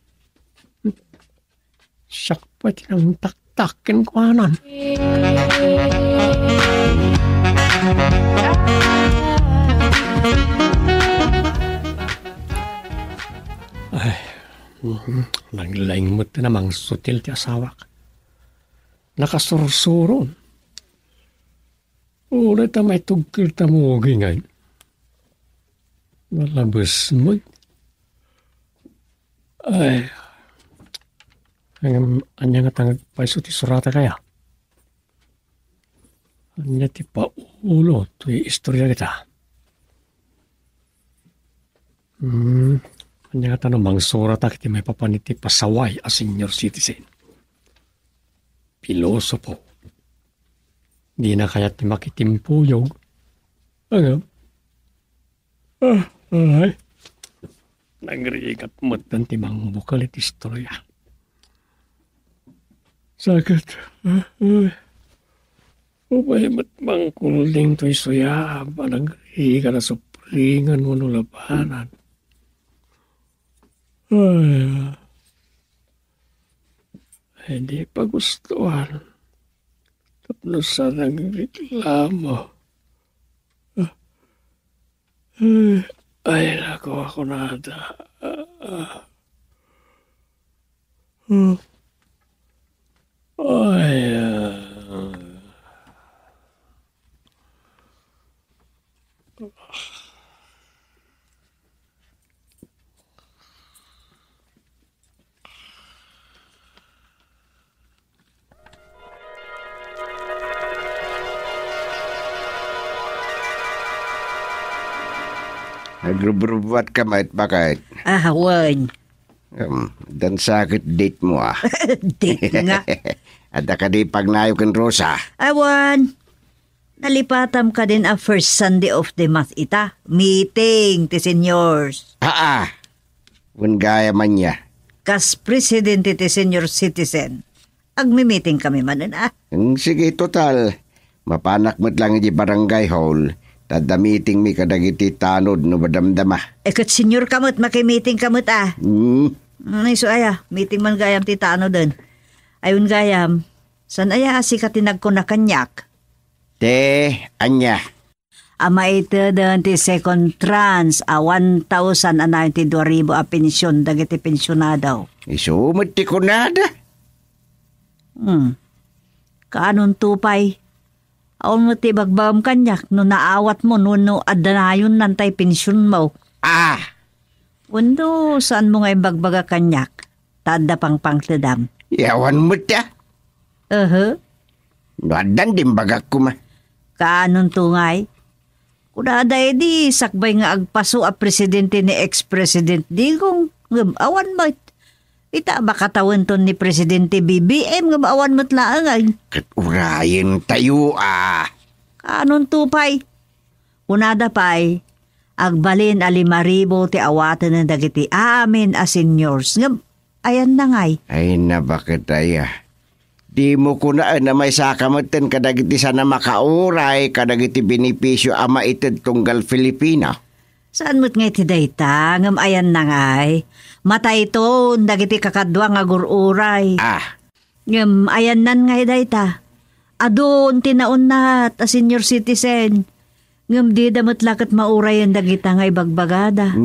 Siyak pa tinang taktakin ko anan. Ay, naglaing mo ito namang sutil ti asawak. Nakasursuron. Ulit na may tugkil tamugi ngayon. Malabas mo. Ay, anya nga tangag paiso ti surata kaya. Anya ti paulo ti istorya kita. Anya nga tanong mang surata kiti may papaniti pasaway a senior citizen. Pilosopo. Di na kaya ti makitimpuyog. Ay. Nagriikat mo't ng timang bukal iti istorya. Sakit. Upay mat mang kuling to isuya. Nagriikat na supringan mo no labanan. Hindi pa gustuhan. Tapos sa nagreklamo. Ay, naku, ako na ata. Nagrubrubwat ka mait bakit? Hawan. Dan sakit date mo Date nga. Ada ka di pagnayo kan Rosa. Awan. Nalipatam ka din a first Sunday of the month ita. Meeting ti seniors. Kung gaya man niya. Kas presidente ti senior citizen. Agmi-meeting kami manan Sige, total. Mapanak mo't lang di barangay hall. Tadamiting mi kadagiti tanod no badamdama. Kat senior kamot, makimeeting kamot So meeting man gayam ti tanod din. Ayun gayam, san aya si katinag ko na kanyak? Te, anya. Ama ito din ti second trans 1,092 a pensyon dagiti pensyonadaw. Isumot ti kunada. Kaanon tupay? Aon mo ti bagbam kanyak no naawat mo no adanayon nantay pensyon mo. Undo saan mo nga ibagbaga kanyak? Tada pang pangtadam. Yawan mo ta. Nadan din bagak ko ma. Kaanon tungay? Kunada di sakbay nga agpaso a presidente ni ex-president Digong awan mo. Ita ba katawan ton ni Presidente BBM nga maawan mo't laangay? Katurayin tayo Kanon tupay? Unada pa'y, agbalin a 5,000 ti awatan ng dagiti amin a seniors. Ayan na ngay. Ay na bakit Di mo kunaan na may sakamatan kadagiti sana makauray kadagiti benepisyo ama ited tunggal Filipina. Saan mo't nga iti dayta, ngam ayan na ngay. Matay to, dagiti kakadwa nga gururay. Ngam ayan nan ngay dayta. Adon tinaon na ta senior citizen. Ngam di damot lakat mauray ang dagita nga ibagbagada.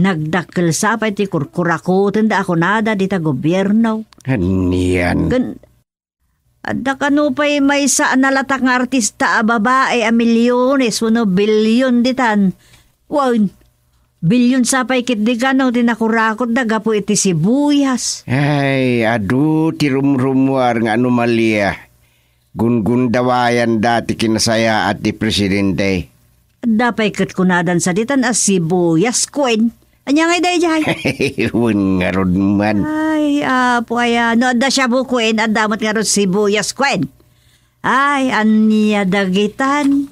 Nagdakkel sa pa iti kurkurakutan da ako nada dita gobyerno. Aniyan. Adda kano pa'y may saan nalatak nga artista a babae a milyones wano bilyon ditan. Wow, bilyon sa pa'y kit di gano tinakurakot daga po iti sibuyas. Ay, adu ti rumrumuar nga anomalya. Gungun dawayan dati kinasaya at ti presidente. Adda pa'y kit kunadan sa ditan a sibuyas kwen. Anya ngay day jay? Ewan nga ron man. Ay, apo aya. No, adda siya bukwen, adda mat nga ron sibuyas kwen. Ay, anya dagitan.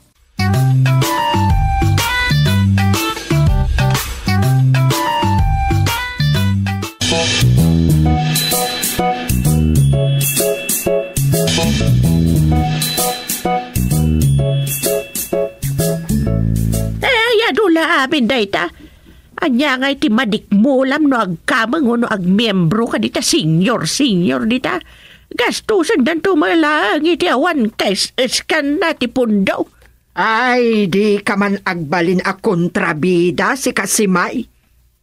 Ay, adula amin dayta. Anya nga iti madikmulam no agkamang no agmembro ka dita senior dita. Gastusan dan tumalang iti awan kais eskan na ti pundo. Ay, di ka man agbalin a kontrabida si Kasimay.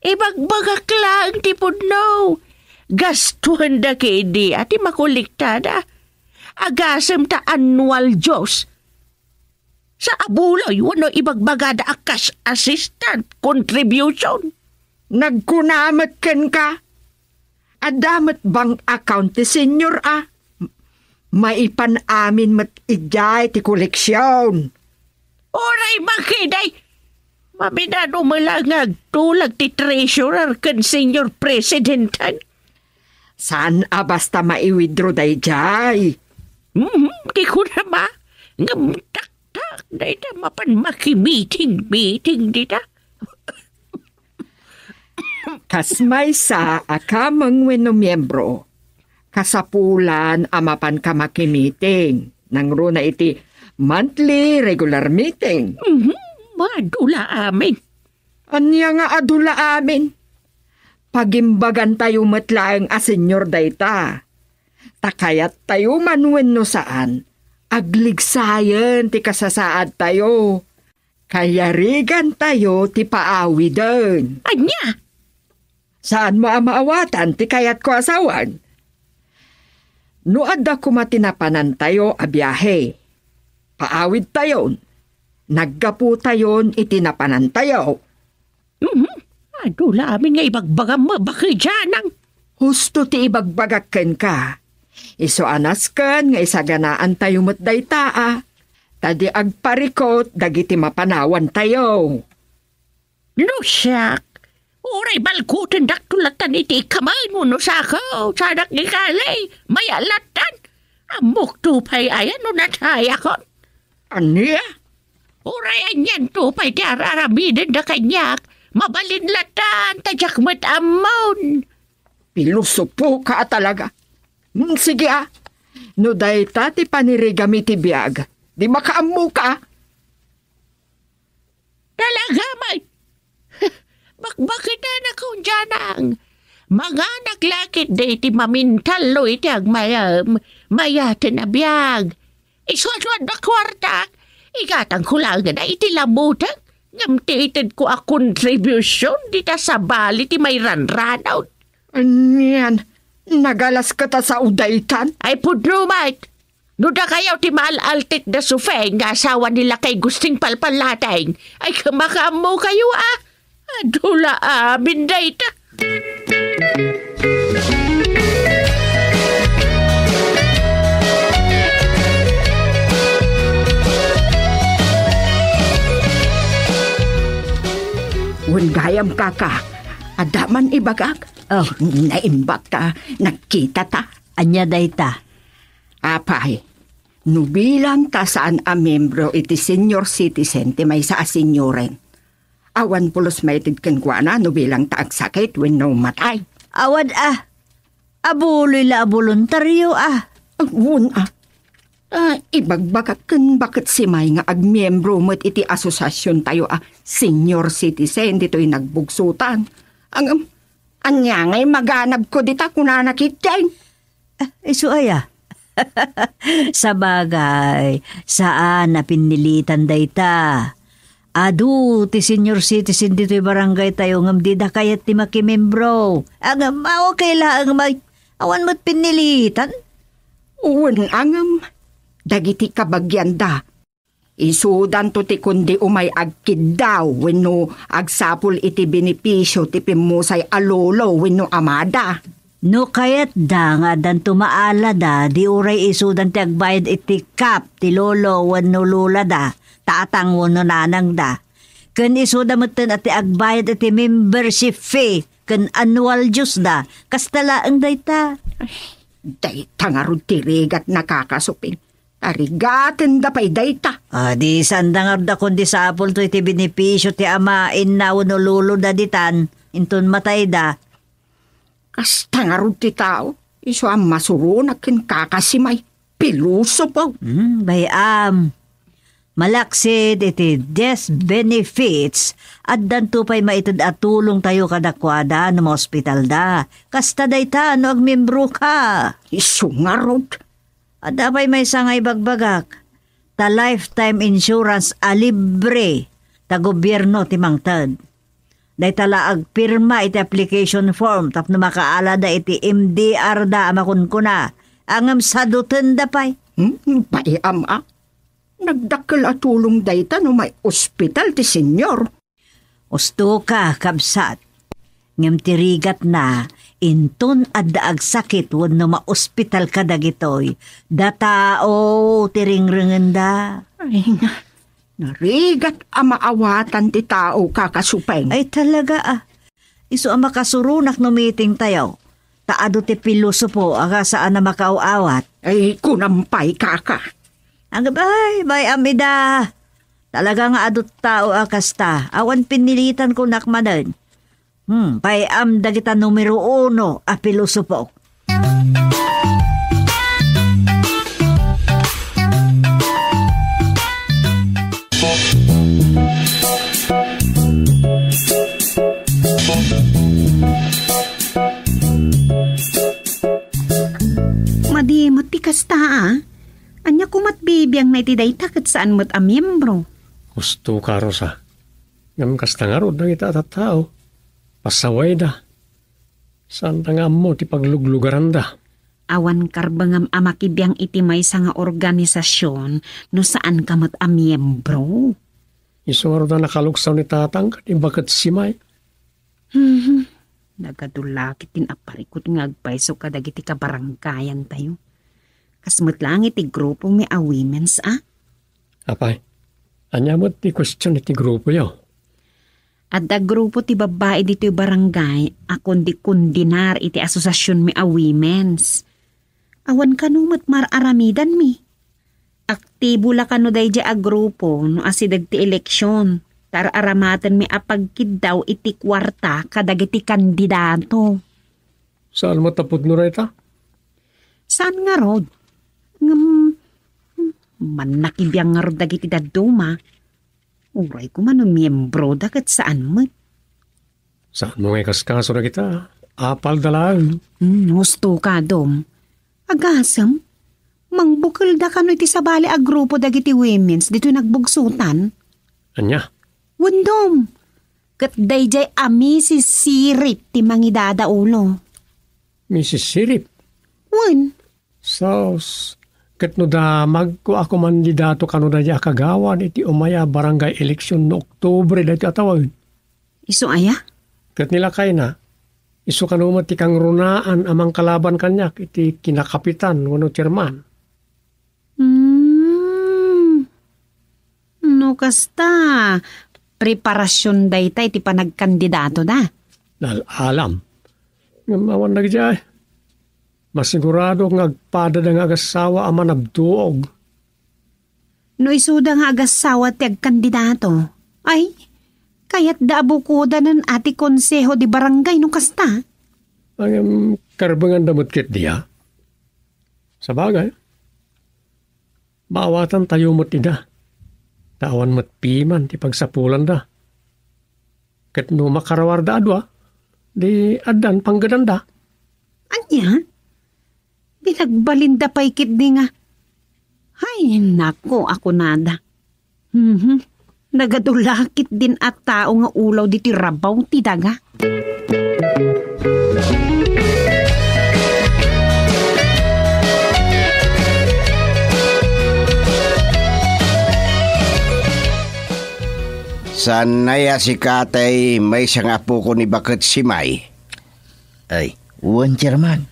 Ibagbagak lang ti pundo. Gastuhan da kedi ati makuliktada. Agasem ta annual Diyos. Sa abuloy, wano ibagbagada a cash assistant contribution. Nagkunamat ken ka. Adamat bang account ti senior Maipan amin mat ijay ti koleksyon. Oray makiday. Maminado malangag tulag ti treasurer ken senior presidentan. Saan basta maiwithdraw day jay? Di ko na ma. Ngamtak. Dita mapan maki-meeting dita. Kasmay sa akamang weno miyembro. Kasapulan amapan ka maki-meeting. Nangro na iti monthly regular meeting. Madula amin. Anya nga adula amin. Pagimbagan tayo matlaang a senyor dayta. Takayat tayo manwen no saan. Agligsayan ti kasasaad tayo. Kayarigan tayo ti paawi den. Anya? Saan mo maawatan ti kayat ko asawan? No adda kumatinapanan tayo a biyahe. Paawid tayon. Naggapu tayon itinapanan tayo. Adula amin nga ibagbagam mo bakit dyanang. Husto ti ibagbagakken ka. Iso anas ken nga isaganaan tayo met dayta Tadi agparikot dagiti mapanawan tayo. No siyak. Uray balkutin daktulatan iti kamay mo no sakaw. Sadak ni kalay. Mayalatan. Amok tupay ayan no nataya kon. Anya? Uray anyan tupay ti araramidin da kanyak. Mabalinlatan tajak met amon. Pilusupo ka talaga. Sige no dayta ti panirigami ti biag. Di makaamu ka. Talaga may. Bakit na kung dyanang. Mga naglakit da iti mamintalo iti agmayam. Mayatin na biyag. Iswadwad na kwarta. Igatang kulangan na iti lamutang. Ngamtiitid ko a contribution dita sa bali ti may ranranaw. Anyan. Nagalas ka ta sa udaytan? Ay pudno mate. Nuda kayaw ti maalaltit na sufeng nga asawa nila kay gusting palpalateng. Ay kamakamo kayo Adula amin dayta. Wen gayam kaka. Adaman ibagak. Oh, naimbak ta. Nagkita ta. Anya dayta. Apay, no bilang ta saan a membro iti senior citizen ti may sa asenyoren. Awan pulos maitid kenkwana no bilang ta agsakit when no matay. Awad abuloy la voluntaryo Agwon ibagbagak kan bakit si May nga agmiyembro mo't iti asosasyon tayo senior citizen dito'y nagbugsutan. Anya ngay maganab ko dita kuna nakitay. Isu aya. Sa bagay, saan na pinilitan dayta? Adu, ti senior citizen dito'y barangay tayo ngam di da kayat ti makimembro. Ang okay lang awan mo't pinilitan? Uwan angam. Dagiti kabagyan da. Isudan to ti kundi umay agkid daw wenno agsapul iti benepisyo ti pimusay alolo wenno amada. No kayat da nga dan tumaala da di uray isudan ti agbayad iti kap ti lolo wenno lula da tatang wenno nanang da. Ken isuda metten ati agbayad iti membership fee ken annual dues da kastala ang dayta. Dayta nga ron tirigat nakakasuping. Arigaten da pa'y dayta. Di sandangar da kundi sapol to iti benepisyo ti amain na no lulo da ditan. Intun matay da. Kasta nga ron ti tao. Iso ang masurunak kin kakasimay. Piluso po. Bayam. Malaksid iti death benefits at danto pa'y maitid at tulong tayo kadakwada ng hospital da. Kasta dayta no agmembro ka. Iso nga ron. At apay may sangay bagbagak, ta lifetime insurance libre, ta gobyerno ti mangtad. Day tala agpirma iti application form, tapno makaala da iti MDR da amakunkuna, angam sadutin da pay. Paiam Nagdakkel at tulong dayta no may ospital ti senyor. Usto ka, kabsat. Ngem tirigat na, inton adda agsakit wenno ma-ospital ka dagitoy. Da tao tiringrengen da. Ay nga, narigat maawatan ti tao kakasupeng. Ay talaga Isu ang makasurunak no meeting tayo. Taado ti pilosopo aga saan na makauawat. Ay kunampay kaka. Ang bay amida. Talaga nga adot tao akasta. Awan pinilitan ko nakmanan. Payam dagita numero 1 pilosopo. Madimot ti kasta Anya kumat bibiyang na iti dayta kat saan mo't miyembro. Gusto ka, Rosa. Ngam kasta nga ron dagita at tao. Pasaway da. Saan nga mo ti pagluglugaran da? Awan karbangam amakibiyang iti may nga organisasyon no saan kamot miyembro. Isuro da nakaluksaw ni tatang kati bakit simay. Nagadulakit tin aparikot nga agpaiso kadagiti kabaranggayan tayo. Kasmut lang iti grupo may women's Apay, anya mo ti question iti grupo yaw. At da grupo ti babae dito barangay, akon di kundinar iti asosasyon mi women's. Awan kanumot mararamidan mi. Aktibo la kano day di grupo no asidag ti eleksyon. Tar aramatan mi apagkid daw iti kwarta kadag iti kandidato. Saan mo tapod no reta? Saan nga rod? Manakibiyang nga rod dagiti daduma. Uray ko man miyembro dagat saan mo? Saan mo ngay kaskaso na kita? Apal dalaan. Gusto ka, Dom. Agasam, mangbukal da kano iti sabali a grupo dagiti women's dito nagbugsutan. Anya? Wundom, kat dayjay si Sirip ti mangidada ulo. Mrs. Sirip? Wen? Sos, kat no da magko ako mandidato kano da diya kagawan iti umaya barangay eleksyon no Oktubre dati atawag. Iso aya? Kat nila kay na, iso kanumat ti kang runaan amang kalaban kanyak iti kinakapitan wano chairman. No kasta, preparasyon dayta iti panagkandidato da. Alam. Ngamawan na gajay. Masigurado nga agpada da nga agasawa ama nabduog. No isuda nga agasawa ti agkandidato. Ay, kaya't daabukuda ng ati konseho di barangay no kasta. Ang karbangan damot kit diya. Sa bagay, maawatan tayo mo't ida. Tawan mo't piman ti pagsapulan da. Kat no makarawar da adwa, di adan panggadanda. Anya? Binagbalinda pa ikit di nga. Ay, nako, ako nada. Nagadulakit din at tao nga ulaw di tirabaw ti daga. Sanaya si Katay may siyang apo ko ni Bakit si May. Ay, uwan, Chairman.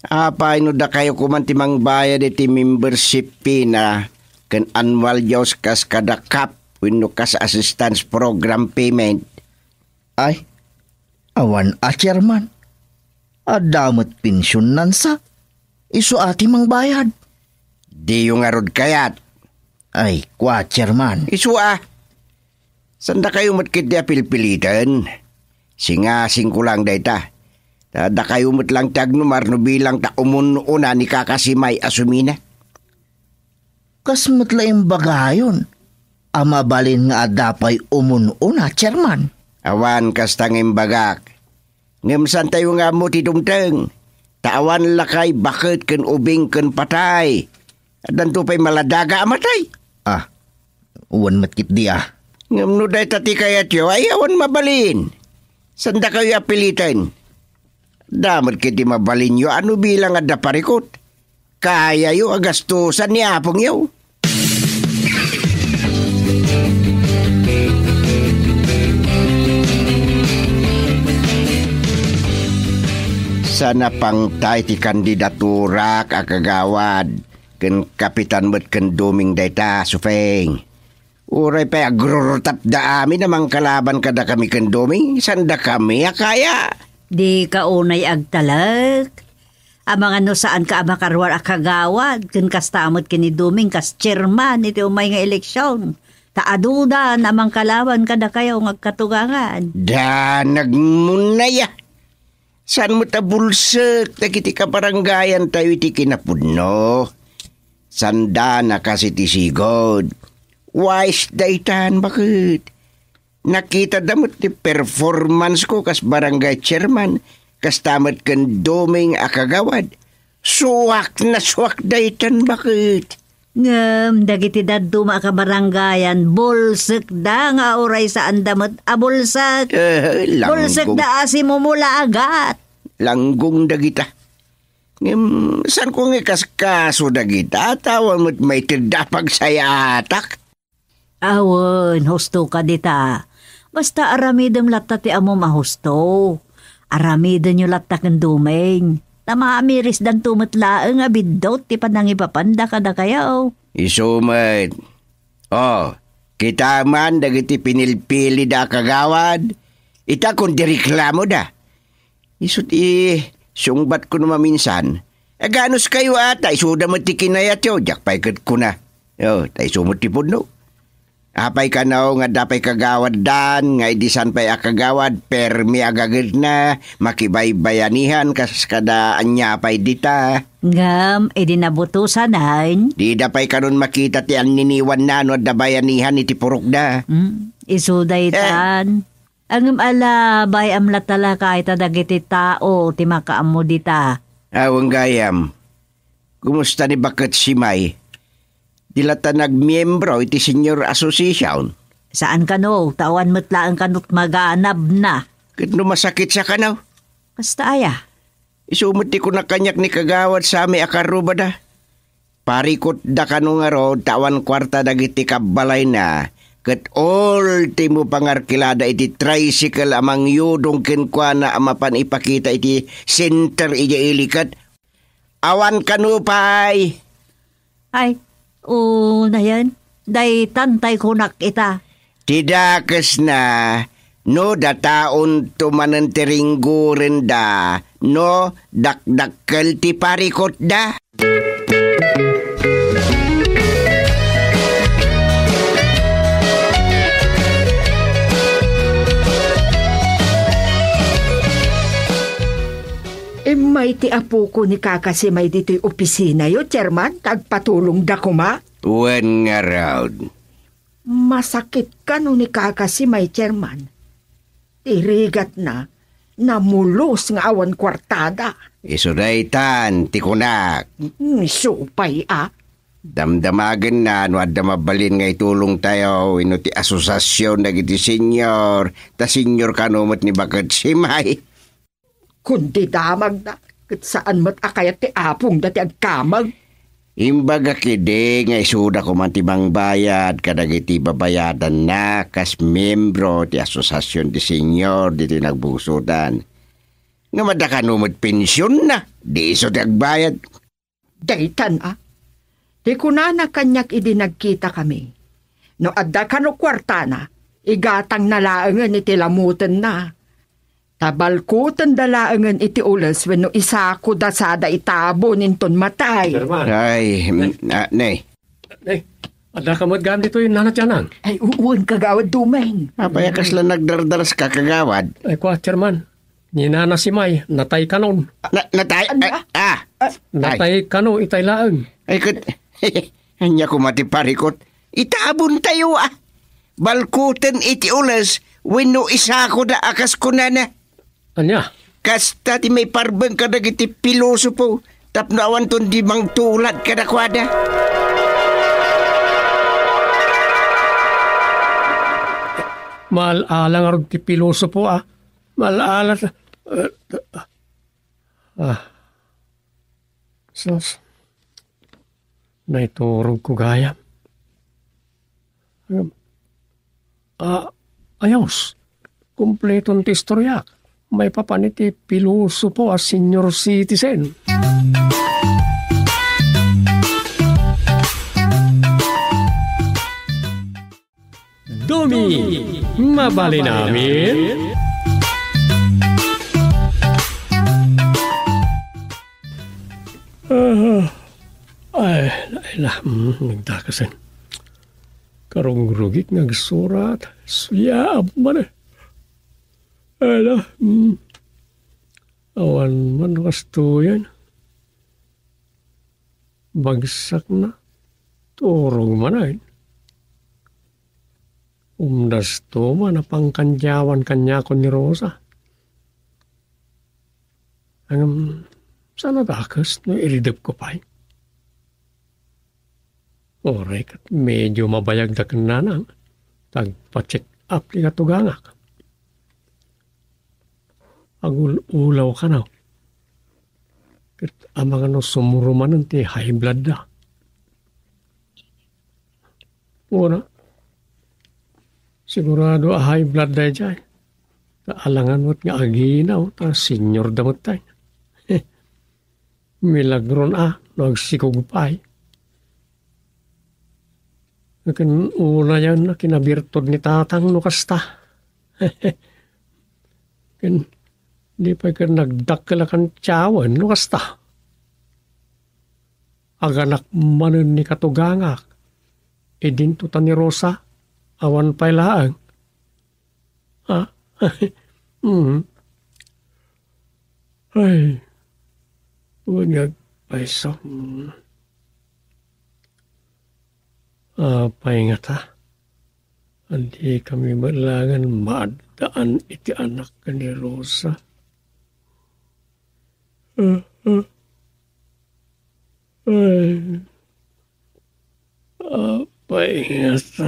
Apay no da kayo kumantimang bayad iti membership fee na kan annual yaws kas kada kap wenno kas assistance program payment. Ay, awan Chairman. Adamot pensyon nansa. Isu ati mang bayad. Di yung arod kayat. Ay, kwa Chairman. Isu Sanda kayo matkit di apilpilitan. Singasing ko lang dayta. Da kayo mat lang tagnumar no bilang ta umununa ni kakasimay asumina. Kas matlaing bagayon. Amabalin nga adapay umununa, Chairman. Awan kas tanging bagak. Ngamsan tayo nga mo tidumteng. Tawan lakay bakit ken ubing ken patay. Adan to pa'y maladaga amatay. Uwan matkit di Ngam no day tati kayat yo ay awan mabalin. Sanda kayo apilitan. Damat kiti mabalin yo ano bilang ada parikot. Kaya yo agastusan ni apong yo. Sana pang tay ti kandidatura kakagawad ken kapitan met ken duming dayta sufeng. Uray pa agrurutap da amin namang kalaban kada kami ken duming sanda kami kaya. Di ka unay agtalag. Amang ano saan ka makarwar akagawad ken kastamot kini duming kas chairman iti umay nga eleksyon. Taaduda namang kalaban kada kayo ngagkatugangan. Da nagmunaya. San mo tabulsek dagiti kabaranggayan tayo iti kinapudno. Sanda na kasi ti sigod. Wise daytan bakit? Nakita damot ti performance ko kas barangay chairman kas tamat ken doming akagawad. Suwak na suwak daytan bakit? Ngem dagiti daddo makabaranggayan bolsek da nga oray saan damot bolsek. Bolsek da asimo mula agat. Langgong dagita. Ngem san ko nga kaskaso dagita tawan mo't may tidapag saya atak. Awan, husto ka dita. Basta aramidem latta ti amo mahusto. Aramidem nyo latta ken dumeng. Tamamiris dan tumatlaeng abidot ti panangipapanda kada kayaw. Isumat. Kita man dagiti pinilpili da kagawad. Ita kung direklamo da. Isut sungbat ko naman minsan. Ganos kayo ata, isuda mo ti kinayat yo. Jakpay ko na. Ta isumot ti puno. Apay ka na nga dapay kagawad dan, nga idisan pa'y akagawad, permi agagid na, makibaybayanihan kas kada anya pa'y dita. Ngam, nabutusan hain. Di dapay ka nun makita ti aniniwan na no dabayanihan iti purok da. Isuday tan. Angam ala, bay amla tala kahit dagiti tao, ti makaamo dita. Awang gayam, kumusta ni Bakit si May? Dilata nagmiyembro iti senior association. Saan ka no? Tawan matlaan ka no't maganab na. Kat no masakit sa kanaw. Basta aya. Isumuti ko na kanyak ni kagawad sa ami akaruba da. Parikot da kano nga ro, tawan kwarta dagiti kabalay na. Kat all ti mo pangarkilada iti tricycle amang yudong kenkwa na amapan ipakita iti center iti ilikat. Awan kanupay. Ay, na yan. Day tantay kunak ita. Tidakas na, no dataon tumanantiringgurin da, no dakdakkel ti parikot da. May Ay, ti apo ko ni kakasimay dito'y opisina yo, Chairman. Tagpatulong da kuma. Wan nga raw. Masakit ka no ni kakasimay, Chairman. Tirigat na, namulos nga awan kwartada. Isuraytan, tikunak. Supay Damdamagan na, no adda mabalin nga itulong tayo, ino ti asosasyon na giti senyor, ta senyor kanumot ni Bakit Simay. Kundi damag na, kat saan mat akayat ti apong dati agkamag. Imbaga kide nga isuda ko man tibang bayad, kadagiti babayadan na, kas membro ti asosasyon ti senyor, diti nagbusudan. Nga madakanumot pensyon na, di iso ti agbayad. Daytan Di ko na kanyak idinagkita kami. No adda ka no kwarta na, igatang nalaangan iti lamutan na. Tabalkutan dalaangan iti ulas when no isa ko dasada itabo ninton matay. Ay, nay. Nay, adda ka magam dito yung nanatyanang. Ay, uwan kagawad dumeng. Papayakas lang nagdardaras ka kagawad. Ay, kwa, Chairman. Ni Nana Simay, natay kanon. Natay? Natay kano, itay laang. Ay, hanya ko matiparikot. Itabon tayo Balkutan iti ulas, wenno isa ko da akas ko na. Anya? Kasta ti may parbeng kadag iti pilosopo, tapno awan ton di mang tulad kadakwada. Malalang arog ti pilosopo Malalang. Sos. Naiturog ko gaya. Ayos. Kumpletong ti istorya. May papaniti pilosopo senior citizen. Domi, mabali namin. Nagdakasan. Karong rugit nagsurat. Suyaab man awan man kasto yan. Bagsak na. Turong man umdas to man pangkanjawan kanya ko ni Rosa. Sana dakas no iridap ko pa Oray kat medyo mabayag da kananang tagpa-check up li katugangak. Agul-ulaw ka na. Kat amang sumurumanan ti high blood da. Una, sigurado high blood da dyan. Alangan mo't nga aginaw, ta senior damot tayo. Milagron nagsikugpay. Nakin una yan na kinabirtod ni tatang no kasta. Di pa ka nagdakala kan tiyawan no kasta. Aganak manon ni katugangak. Edin tuta ni Rosa. Awan pa'y laang. Ay. Unyag paiso. Paingat Hindi kami malangan maadaan iti anak ka ni Rosa. Ay. Paingat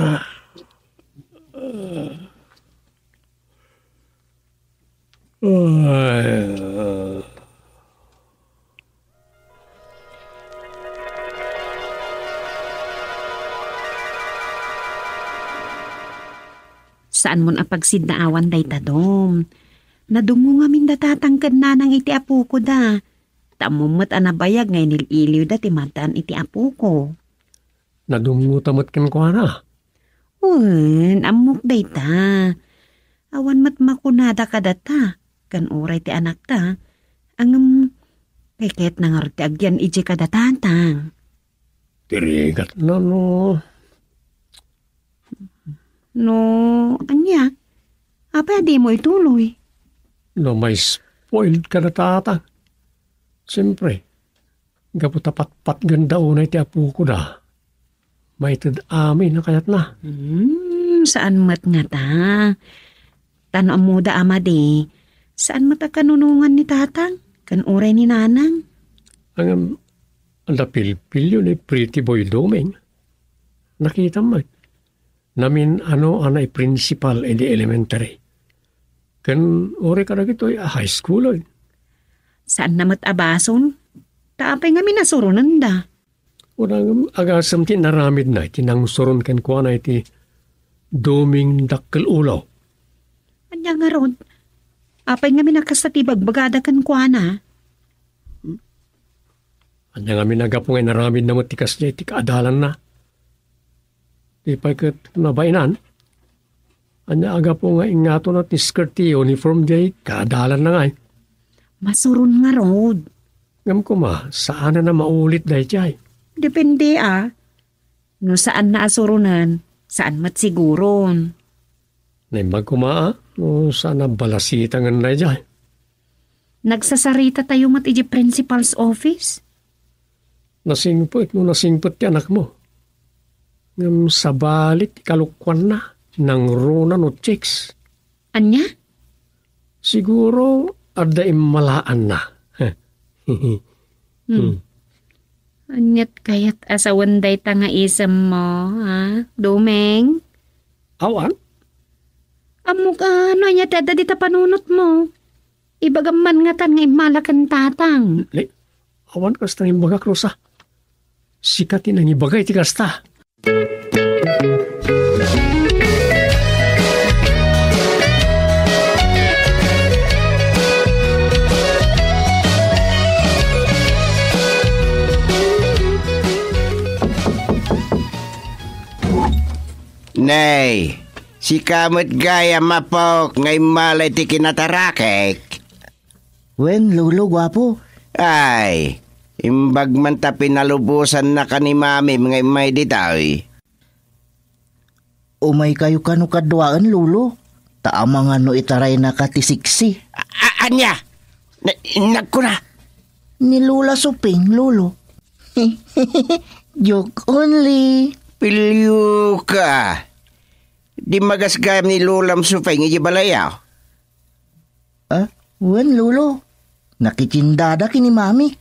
Saan mo ang pagsidnaawan day tadom? Nadungo nga min datatangkad na nang iti apo ko da. Tamumot anabayag ngay nililiw da timataan iti apo ko. Nadungo tamot ken ko na. Amok day ta. Awan mat makunada ka data. Kan oray ti anak ta. Ang kayket nangarti agyan iji ka datatang. Tirigat na no. No, anya? Apa di mo ituloy? No, may spoiled ka na tatang. Siyempre, gapo tapat-pat ganda unay ti apo ko da. May tad amin na kayat na. Saan mat nga ta? Tano amuda amadi. Saan mat kanunungan ni tatang? Kan uray ni nanang? Ang dapil-pil yun Pretty Boy Doming. Nakita mo. Namin anay principal in the elementary. Kan uri ka na gito high school oy. Saan namat abason? Taapay nga minasurunan da. Unang agasam ti naramid na tinang suron kan kuha na iti Doming dakkel ulaw. Anya nga ron? Apay nga minakastatibag bagada kan kuha na. Anya nga minagapo nga naramid na matikas niya iti kaadalan na. Di pa kat nabainan. Anya aga po nga ingato na ti skirt ti uniform day, kaadalan na nga eh. Masurun nga rod. Ngam ko saan na maulit dahi jay? Depende No saan na asurunan, saan mat siguron. Naimbag ko no saan na balasitangan na jay? Nagsasarita tayo mat iji principal's office? Nasingpot ti anak mo. Ngam sabalit kalukwan na. Nang runa no chicks. Anya? Siguro ada malaan na. Anyat kayat asawan day tanga isam mo, ha? Domeng? Awan? Amok anyat ada dita panunot mo. Ibagaman nga tan nga imalakan tatang. Awan kasta ng ibaga krosa. Sikatin ang ibagay ti kasta. Nay, si kamot gaya mapok ngay malay ti kinatarakek. Wen, lulo, gwapo. Ay, imbag man ta pinalubusan na ka ni mami ngay may ditaw. Umay kayo kanu kadwaan, lulo. Taamang itaray na katisiksi. Anya? Nagkuna? Ni Lula Suping, lulo. Joke only. Pilyo ka. Di magasgayam ni Lulam Suping iji balayaw. Wen, lulo. Nakikindada kini mami.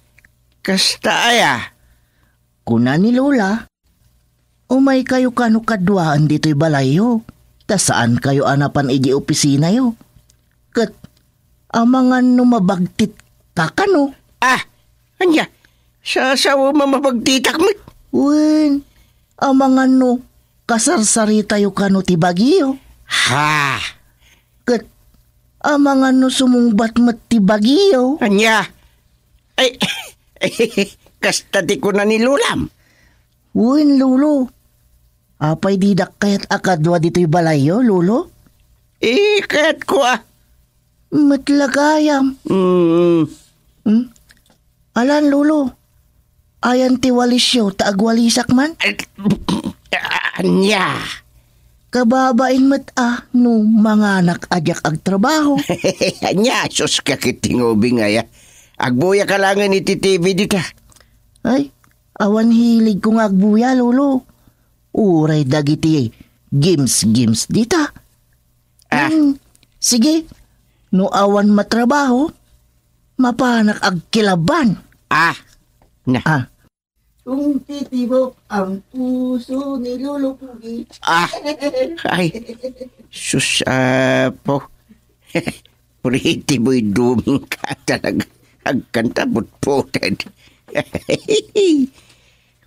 Kasta aya. Kuna ni Lula. Umay kayo kanu kadwaan dito'y balayo. Ta saan kayo anapan iji opisina yo? Kat, amangan no mabagtit kakano? Anya? Sasawa mamabagtitak mo? Wen, amangan no kasarsari tayo kanu ti Baguio. Ha? Kat, amangan no sumungbat mat ti Baguio. Anya? Ay, kasta di ko na ni Lulam. Wen, lulo. Apay didak kayat akadwa dito'y balayo, lulo? Kahit ko Matlagayam. Alan, lulo. Ayan ti walisyo, taagwalisak man? Anya? Kababain mat no mga anak ajak ag trabaho. Anya, sus kakitingobi nga ya. Agbuya ka lang ni TV dita. Ay, awan hilig kong agbuya, lulo. Uray dagiti games dita. Sige, no awan matrabaho, mapanak agkilaban. Kung titibok ang puso ni Lolo Pugi. Ay, sus po. Pretty Boy Doming ka talaga. Agkanta putputed.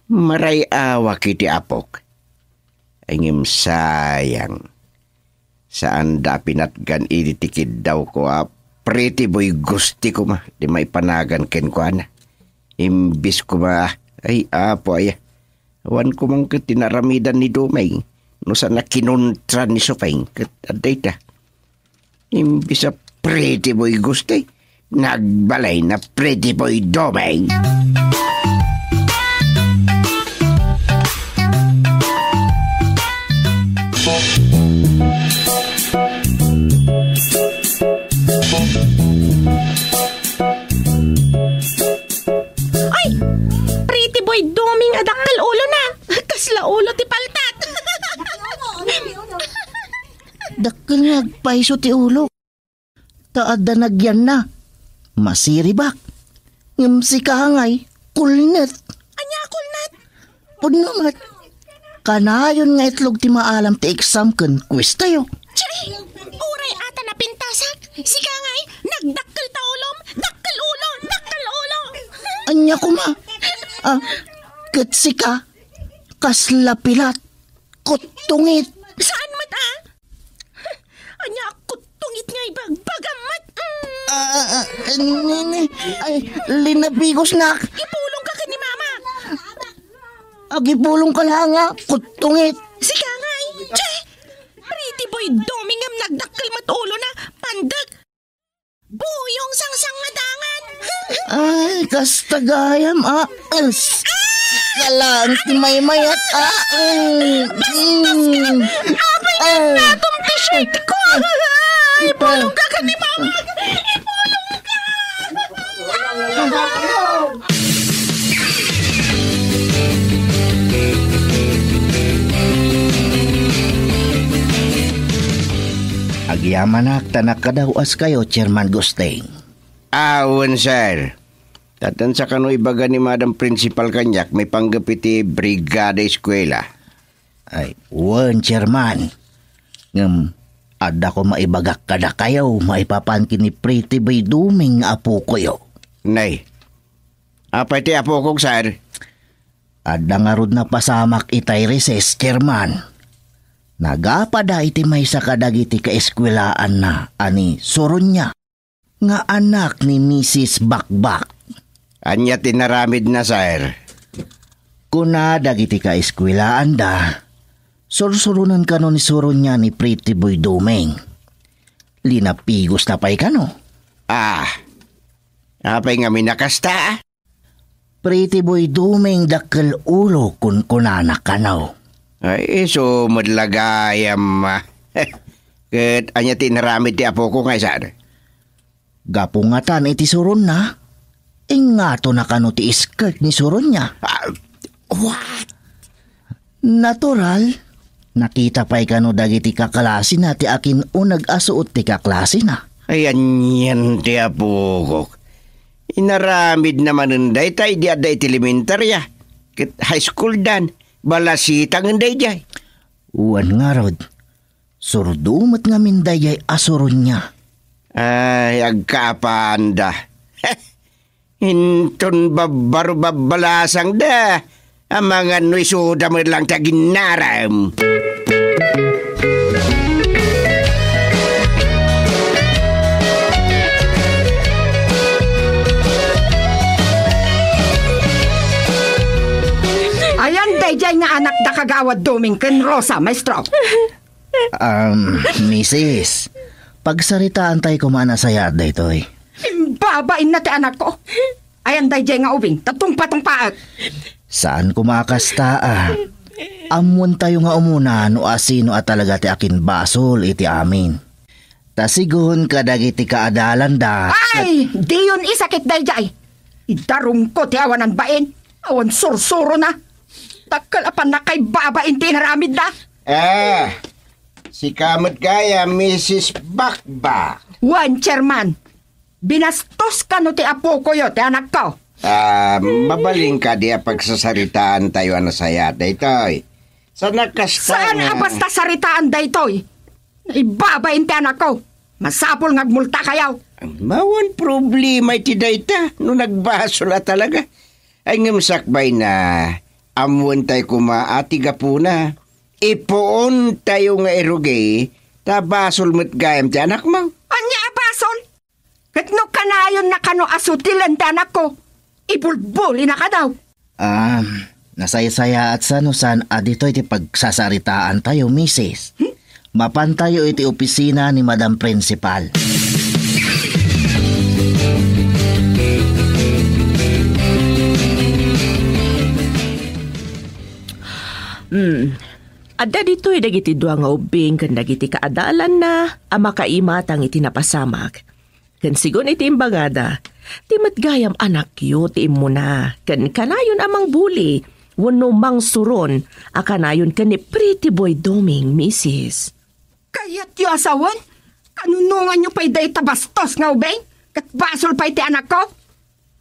Maray awa kiti apok. Angim sayang. Saan da pinatgan ititikid daw ko Pretty Boy gusti ko di may panagan ken ko Imbis ko ay apo ay. Awan ko mang tinaramidan ni Domeng. No sana kinuntra ni Suping. Aday ta. Imbis Pretty Boy gusti. Nagbalay na Pretty Boy Domeng. Dakkel nga agpaiso ti ulo. Taad na nagyan na. Masiribak. Ngam si kahangay, kulnet. Anya kulnet? Punumat. Kanayon nga itlog ti maalam ti exam ken quiz tayo. Chay! Uray ata na pintasak. Si Kangay, nagdakkel taulom, dakkel ulo, dakkel ulo. Anya kuma. Ket ka. Kasla pilat. Kutungit. Saan mat Anya kutungit nga ibagbagamat. Ay, linabigos na. Ipulong ka ni mama. Agipulong ka lang nga. Kutungit. Si Kangay, Chay! Pretty boy domingam nagdakkel matulo na pandag. Buyong sangsang madangan. Ay, kastagayam Kalang ti maymayat Abay na natong t-shirt ko. Ipulong ka ni mama. Ipulong ka. Agyamanak tanak kadawas kayo, Chairman Gusteng. Awan, sir. Tatan sa kano ibaga ni Madam Principal kanyak may panggapiti Brigada Eskwela. Ay, wan, Chairman. Ngam, ada ko maibagak kada kayo, maipapankin ni Pretty Boy Duming apo ko yo. Nay, apay ti apo kong, sir? Ada nga rod na pasamak itay recess, Chairman. Nagapada iti may sa kadagiti kaeskwelaan na ani suron niya nga anak ni Mrs. Bakbak. Anya tinaramid na, sir. Kuna dagiti kaeskwelaan da, sursurunan kano ni suron niya ni Pretty Boy Duming. Linapigos na pa'y kano. Apay nga minakasta. Pretty Boy Duming dakkel ulo kun kunana kanaw. Ay, so madlagayam. Ket anya tinaramid ti apo ko, sir. Gapungatan iti suron na. Ingato na kano ti skirt ni suron niya. What? Natural. Nakita pa'y kano dagiti kaklase na ti akin unag asuot ti kaklase na. Ayan yan ti apo ko. Inaramid naman unday tay di aday ti elementarya. Ket high school dan. Balasitang unday jay. Uwan nga rod. Surdumat nga mindayay asuron niya. Ay, agkapanda. Hinton babaro babalasang da. Ang mga nuisuda mo lang taginaram. Ayan, dayjay nga anak da kagawad Duming ken Rosa, maestro. Mrs. Pagsaritaan tayo kumana sa yad da ito'y. Babain na ti anak ko. Ayan, dayjay nga ubing, tatong-patong paak. Saan kumakasta Amon tayo nga umuna no asino at talaga ti akin basol iti amin. Tasigon kadagiti kaadalan da. Ay, di yun isakit dayjay. Idarong ko ti awanan bain. Awan sursuro na. Takalapan na kay babain tinaramid na. Si kamot kaya Mrs. Bakbak. Wan, Chairman. Binastos ka no ti apo ko yo, ti anak ko. Mabaling ka di pagsasaritaan tayo saya daytoy. Saan basta saritaan daytoy? Ibabain ti anak ko. Masapol ngagmulta kayaw. Mawan problema iti dayta no nagbasol talaga. Ay ngamsakbay na amuan tayo kumaati gapuna. Ipoon tayo nga irugay tabasol mo't gayam ti anak mo. Anya abasol? Kat no kanayon na kano asutilan ti anak ko. Ibulbuli na ka daw. Nasaya-saya at sanusan dito iti pagsasaritaan tayo, Mrs. Mapan tayo iti opisina ni Madam Principal. Adda dito'y dagiti dua nga ubing kan dagiti kaadalan na makaimatang iti napasamak. Kan sigon iti imbagada, ti matgayam anak yu ti imuna. Kan kanayon amang buli, wano mang suron, akanayon kan ni Pretty Boy Duming, Mrs. Kaya't yu asawan, kanunungan nyo pa'y day tabastos nga ubeng, kat basol pa'y ti anak ko.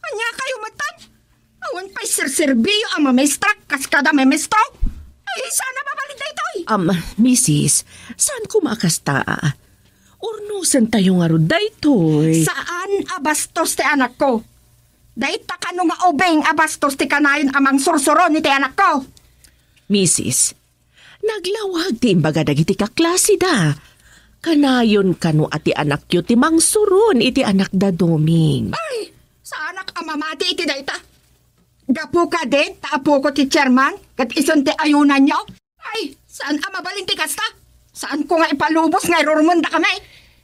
Anya kayo matan? Awan pa'y sirserbiyo ang mamestrak, kas kada memesto. Ay, sana babalik na ito'y. Mrs., saan kumakasta? Urnusan tayo nga ron daytoy. Saan abastos ti anak ko? Dahita ka nung nga ubeng abastos ti kanayon amang sursuron ni ti anak ko. Mrs., naglawag ti imbaga dagiti kaklase da. Kanayon kanu ati anak yu ti mangsuron iti anak da Doming. Ay, sa anak amamati iti dayta. Gapu ka din, taapo ko ti chairman, kat ison ti ayunan nyo. Ay, saan amabalin ti kasta? Saan ko nga ipalubos nga irurmunda kami?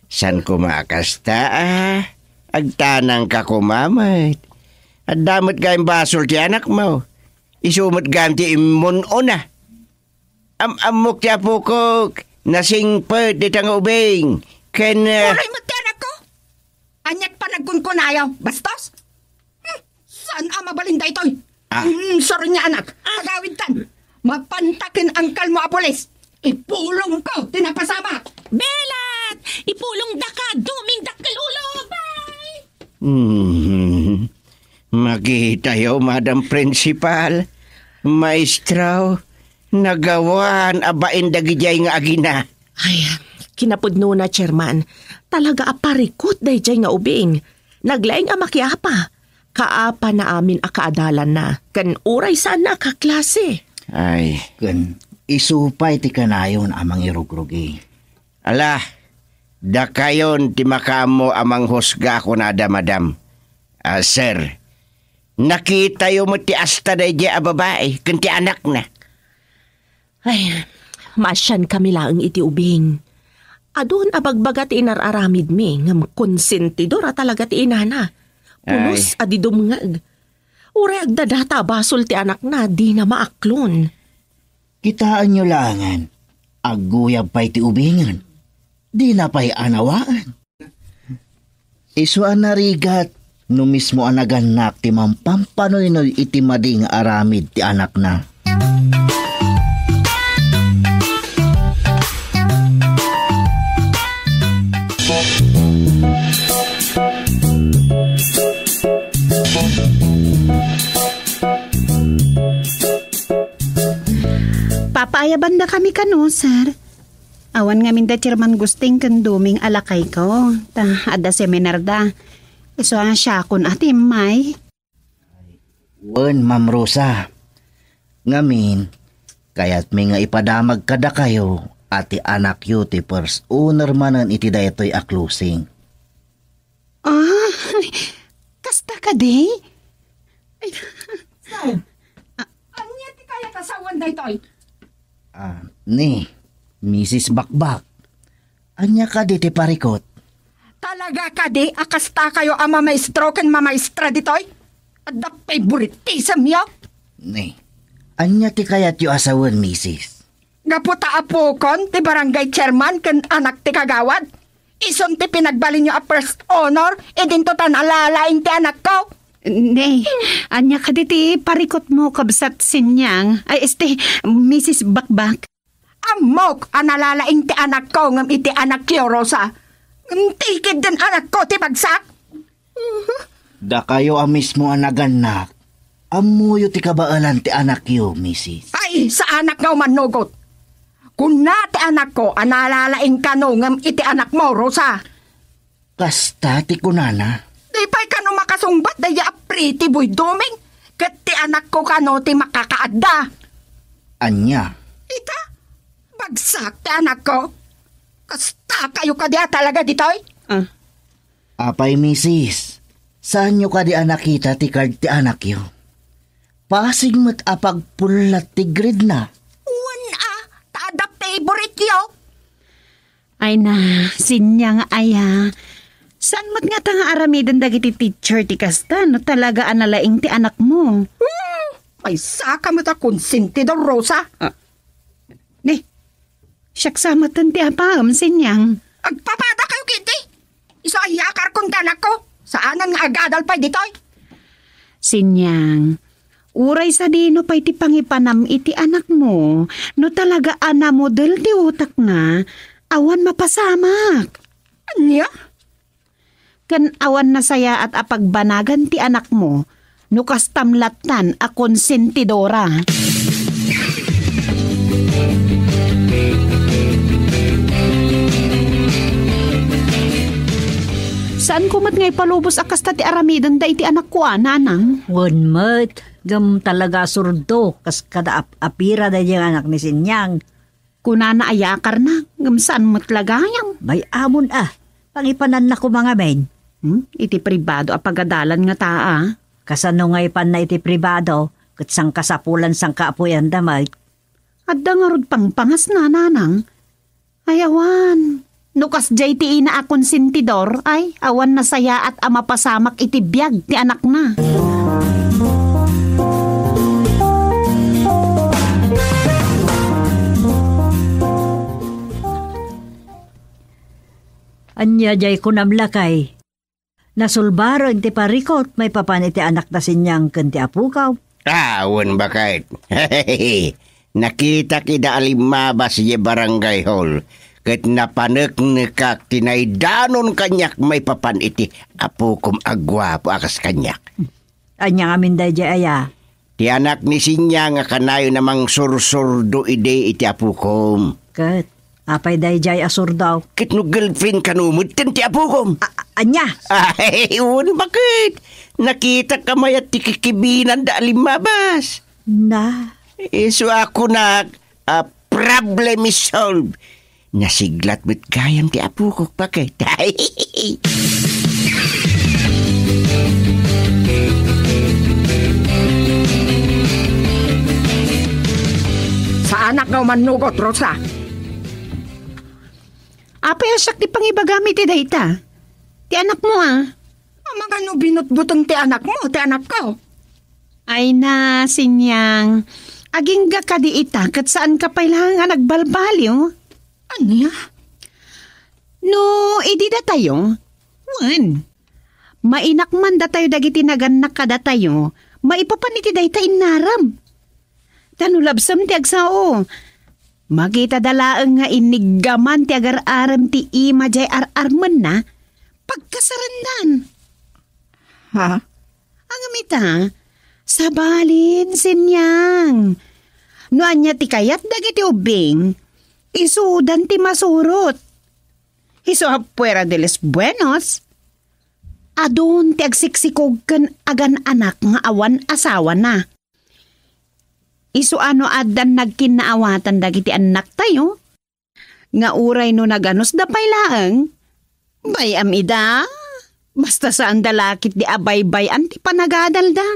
Saan ko makasta Agtanang ka kumamay. At damot kayong basol ti anak mo. Isumot gam ti imun na. Amok ti apo ko, nasing pwede tang ubing. Uray mo ti anak ko? Anyat pa nagkunkunayaw, bastos? Saan amabalin da ito'y? Sorry niya anak, agawid tan. Mapantakin ang kalmo a polis. Ipulong ko, tinapasama. Belat! Ipulong da ka, Doming Dakalulo! Bye! Makita yo, Madam Principal. Maestro, nagawan abain dagijay nga agina. Ay, kinapudno na, Chairman. Talaga aparikot day jay nga ubing. Naglaing amakiapa. Kaapa na amin akaadalan na. Kan uray saan na kaklase. Ay, Kan isupay ti kanayon amang irugrugi. ala, da kayon ti makamo amang husga ko na da, Madam. Sir, nakita yo mo ti asta day a babae, kan ti anak na. Ay, masyan kami lang iti ubing. Adun abagbaga ti inararamid mi, ngam konsentidora talaga ti inana. Punos adi dumngag. Uray agdadata basol ti anak na di na maaklon. Kitaan nyo langan, aguyab pa'y ti ubingan. Di na pa'y anawaan. Isuan na rigat, no mismo anaganak ti mampampanoy iti mading aramid ti anak na. Papaayaban na kami kano, sir. Awan nga minda chairman gusting kan Doming alakay ko. Ta ada seminar da. Iso ang siya kun ati may. Wen, Ma'am Rosa. Ngamin, kaya't may nga ipadamag kada kayo ati anak yu ti first owner manan iti daytoy a closing. Kasta ka day? Anya ti kaya kasawan da ito'y? Ni, Mrs. Bakbak. Anya ka di ti parikot? Talaga ka di, akasta kayo ang mamaestro kan mamaestra dito'y? At the favoritism yo? Ni, anya ti kayat yu asawan, Mrs. Gaputa apokon, ti barangay chairman kan anak ti kagawad. Ison ti pinagbalin nyo a first honor, edin to tan alalaing ti anak ko. Nay, anya ka di ti parikot mo kabsat sinyang. Ay, Mrs. Bakbak. Amok, analalaing ti anak ko ngam iti anak yo, Rosa. Tikid din anak ko ti bagsak. Da kayo mismo anaganak. Amuyo ti kabaalan ti anak yu, Mrs. Ay, sa anak nga manugot. Kung na ti anak ko, analalaing kano ngam iti anak mo, Rosa. Kasta ti kunana. Di pa'y kano makasungbat daya pretty boy Doming. Kat ti anak ko kano ti makakaadda. Anya. Ita, bagsak ti anak ko. Kasta kayo ka diya talaga dito'y? Apay, Mrs. Saan nyo ka di nakita ti card ti anak yu? Pasig mo't apagpulat ti grid na. Taada favorite yo. Ay na, sinyang aya. Saan mo't nga tanga aramidan dagiti teacher ti kasta no talaga analaing ti anak mo? May saka mo ta konsentido, Rosa. Ni, siyaksamatan ti apam sinyang. Agpapada kayo, Kitty. Isa ayakar kong anak ko. Saanan nga agadal pa dito'y? Sinyang, uray sa dino pa'y ti pangipanam iti anak mo. No talaga ana model ti utak nga. awan mapasamak. Anya? Kan awan na saya at apagbanagan ti anak mo, nukas tamlatan a konsentidora. Saan kumat ngay palubos akas ti aramidan da iti anak ko, nanang? Wan mat, gam talaga surdo, kas kada apira da yung anak ni Sinyang. Kunana ayakar na, gam saan matlagayang? Bay amon pangipanan na ko mga men. Iti pribado apagadalan nga taa. Kasano ngay pan na iti pribado, kat sang kasapulan sang kaapuyan damay. At da nga rod pangpangas na, nanang. Ayawan. Nukas jay ti ina akon sintidor, ay awan na saya at amapasamak iti biyag ti anak na. Anya jay ko namlakay. Nasulbaro iti parikot, may papan iti anak na Sinyang kanti apukaw. Awan bakit? Nakita kida alimabas ye barangay hall. Kat napanek nekak tinaydanon kanyak may papan iti apukom agwapo akas kanyak. Anya ngamin da jay aya. Ti anak ni Sinyang nga kanayo namang sursurdo ide iti apukom. Kat, apay da jay asur daw. Kit no girlfriend kanumod ten ti apukom. Anya? Ay, bakit? Nakita ka mayat ti kikibinan da alimabas. Na? So ako na problem is solved. Nasiglat mo't gayam ti apukok bakit? Sa anak nga manugot, Rosa. Apay asak ti pangibagamit ti dayta. Ti anak mo Mga no binutbutong ti anak mo, ti anak ko. Ay na, Sinyang. Aging ga ka di ita, kat saan ka pailangan nga nagbalbaliw? Anya? No, idi da tayo. Wan. Mainak man da tayo dagiti naganak ka da tayo, maipapaniti da ita inaram. Tanulabsam ti agsao. Magita dalaang nga inigaman ti agar-aram ti ima jay ar-arman na, pagkasarandan. Ha? Ang amita, sabalin, Sinyang. No anya ti kayat dagiti ubing, isudan ti masurot. Isu apuera de los buenos. Adun ti agsiksikog ken agan anak nga awan asawa na. Isu ano adan nagkinaawatan dagiti anak tayo. Nga uray no naganos da paylaeng. Bayam ida. Basta saan dalakit di abay-bay anti panagadal da.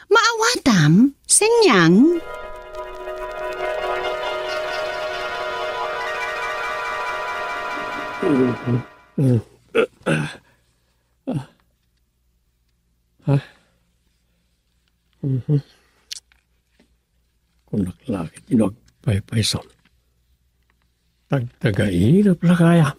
Maawatam, Sinyang. Kung naklakit inog pay-payson. Tagtagainap na kaya.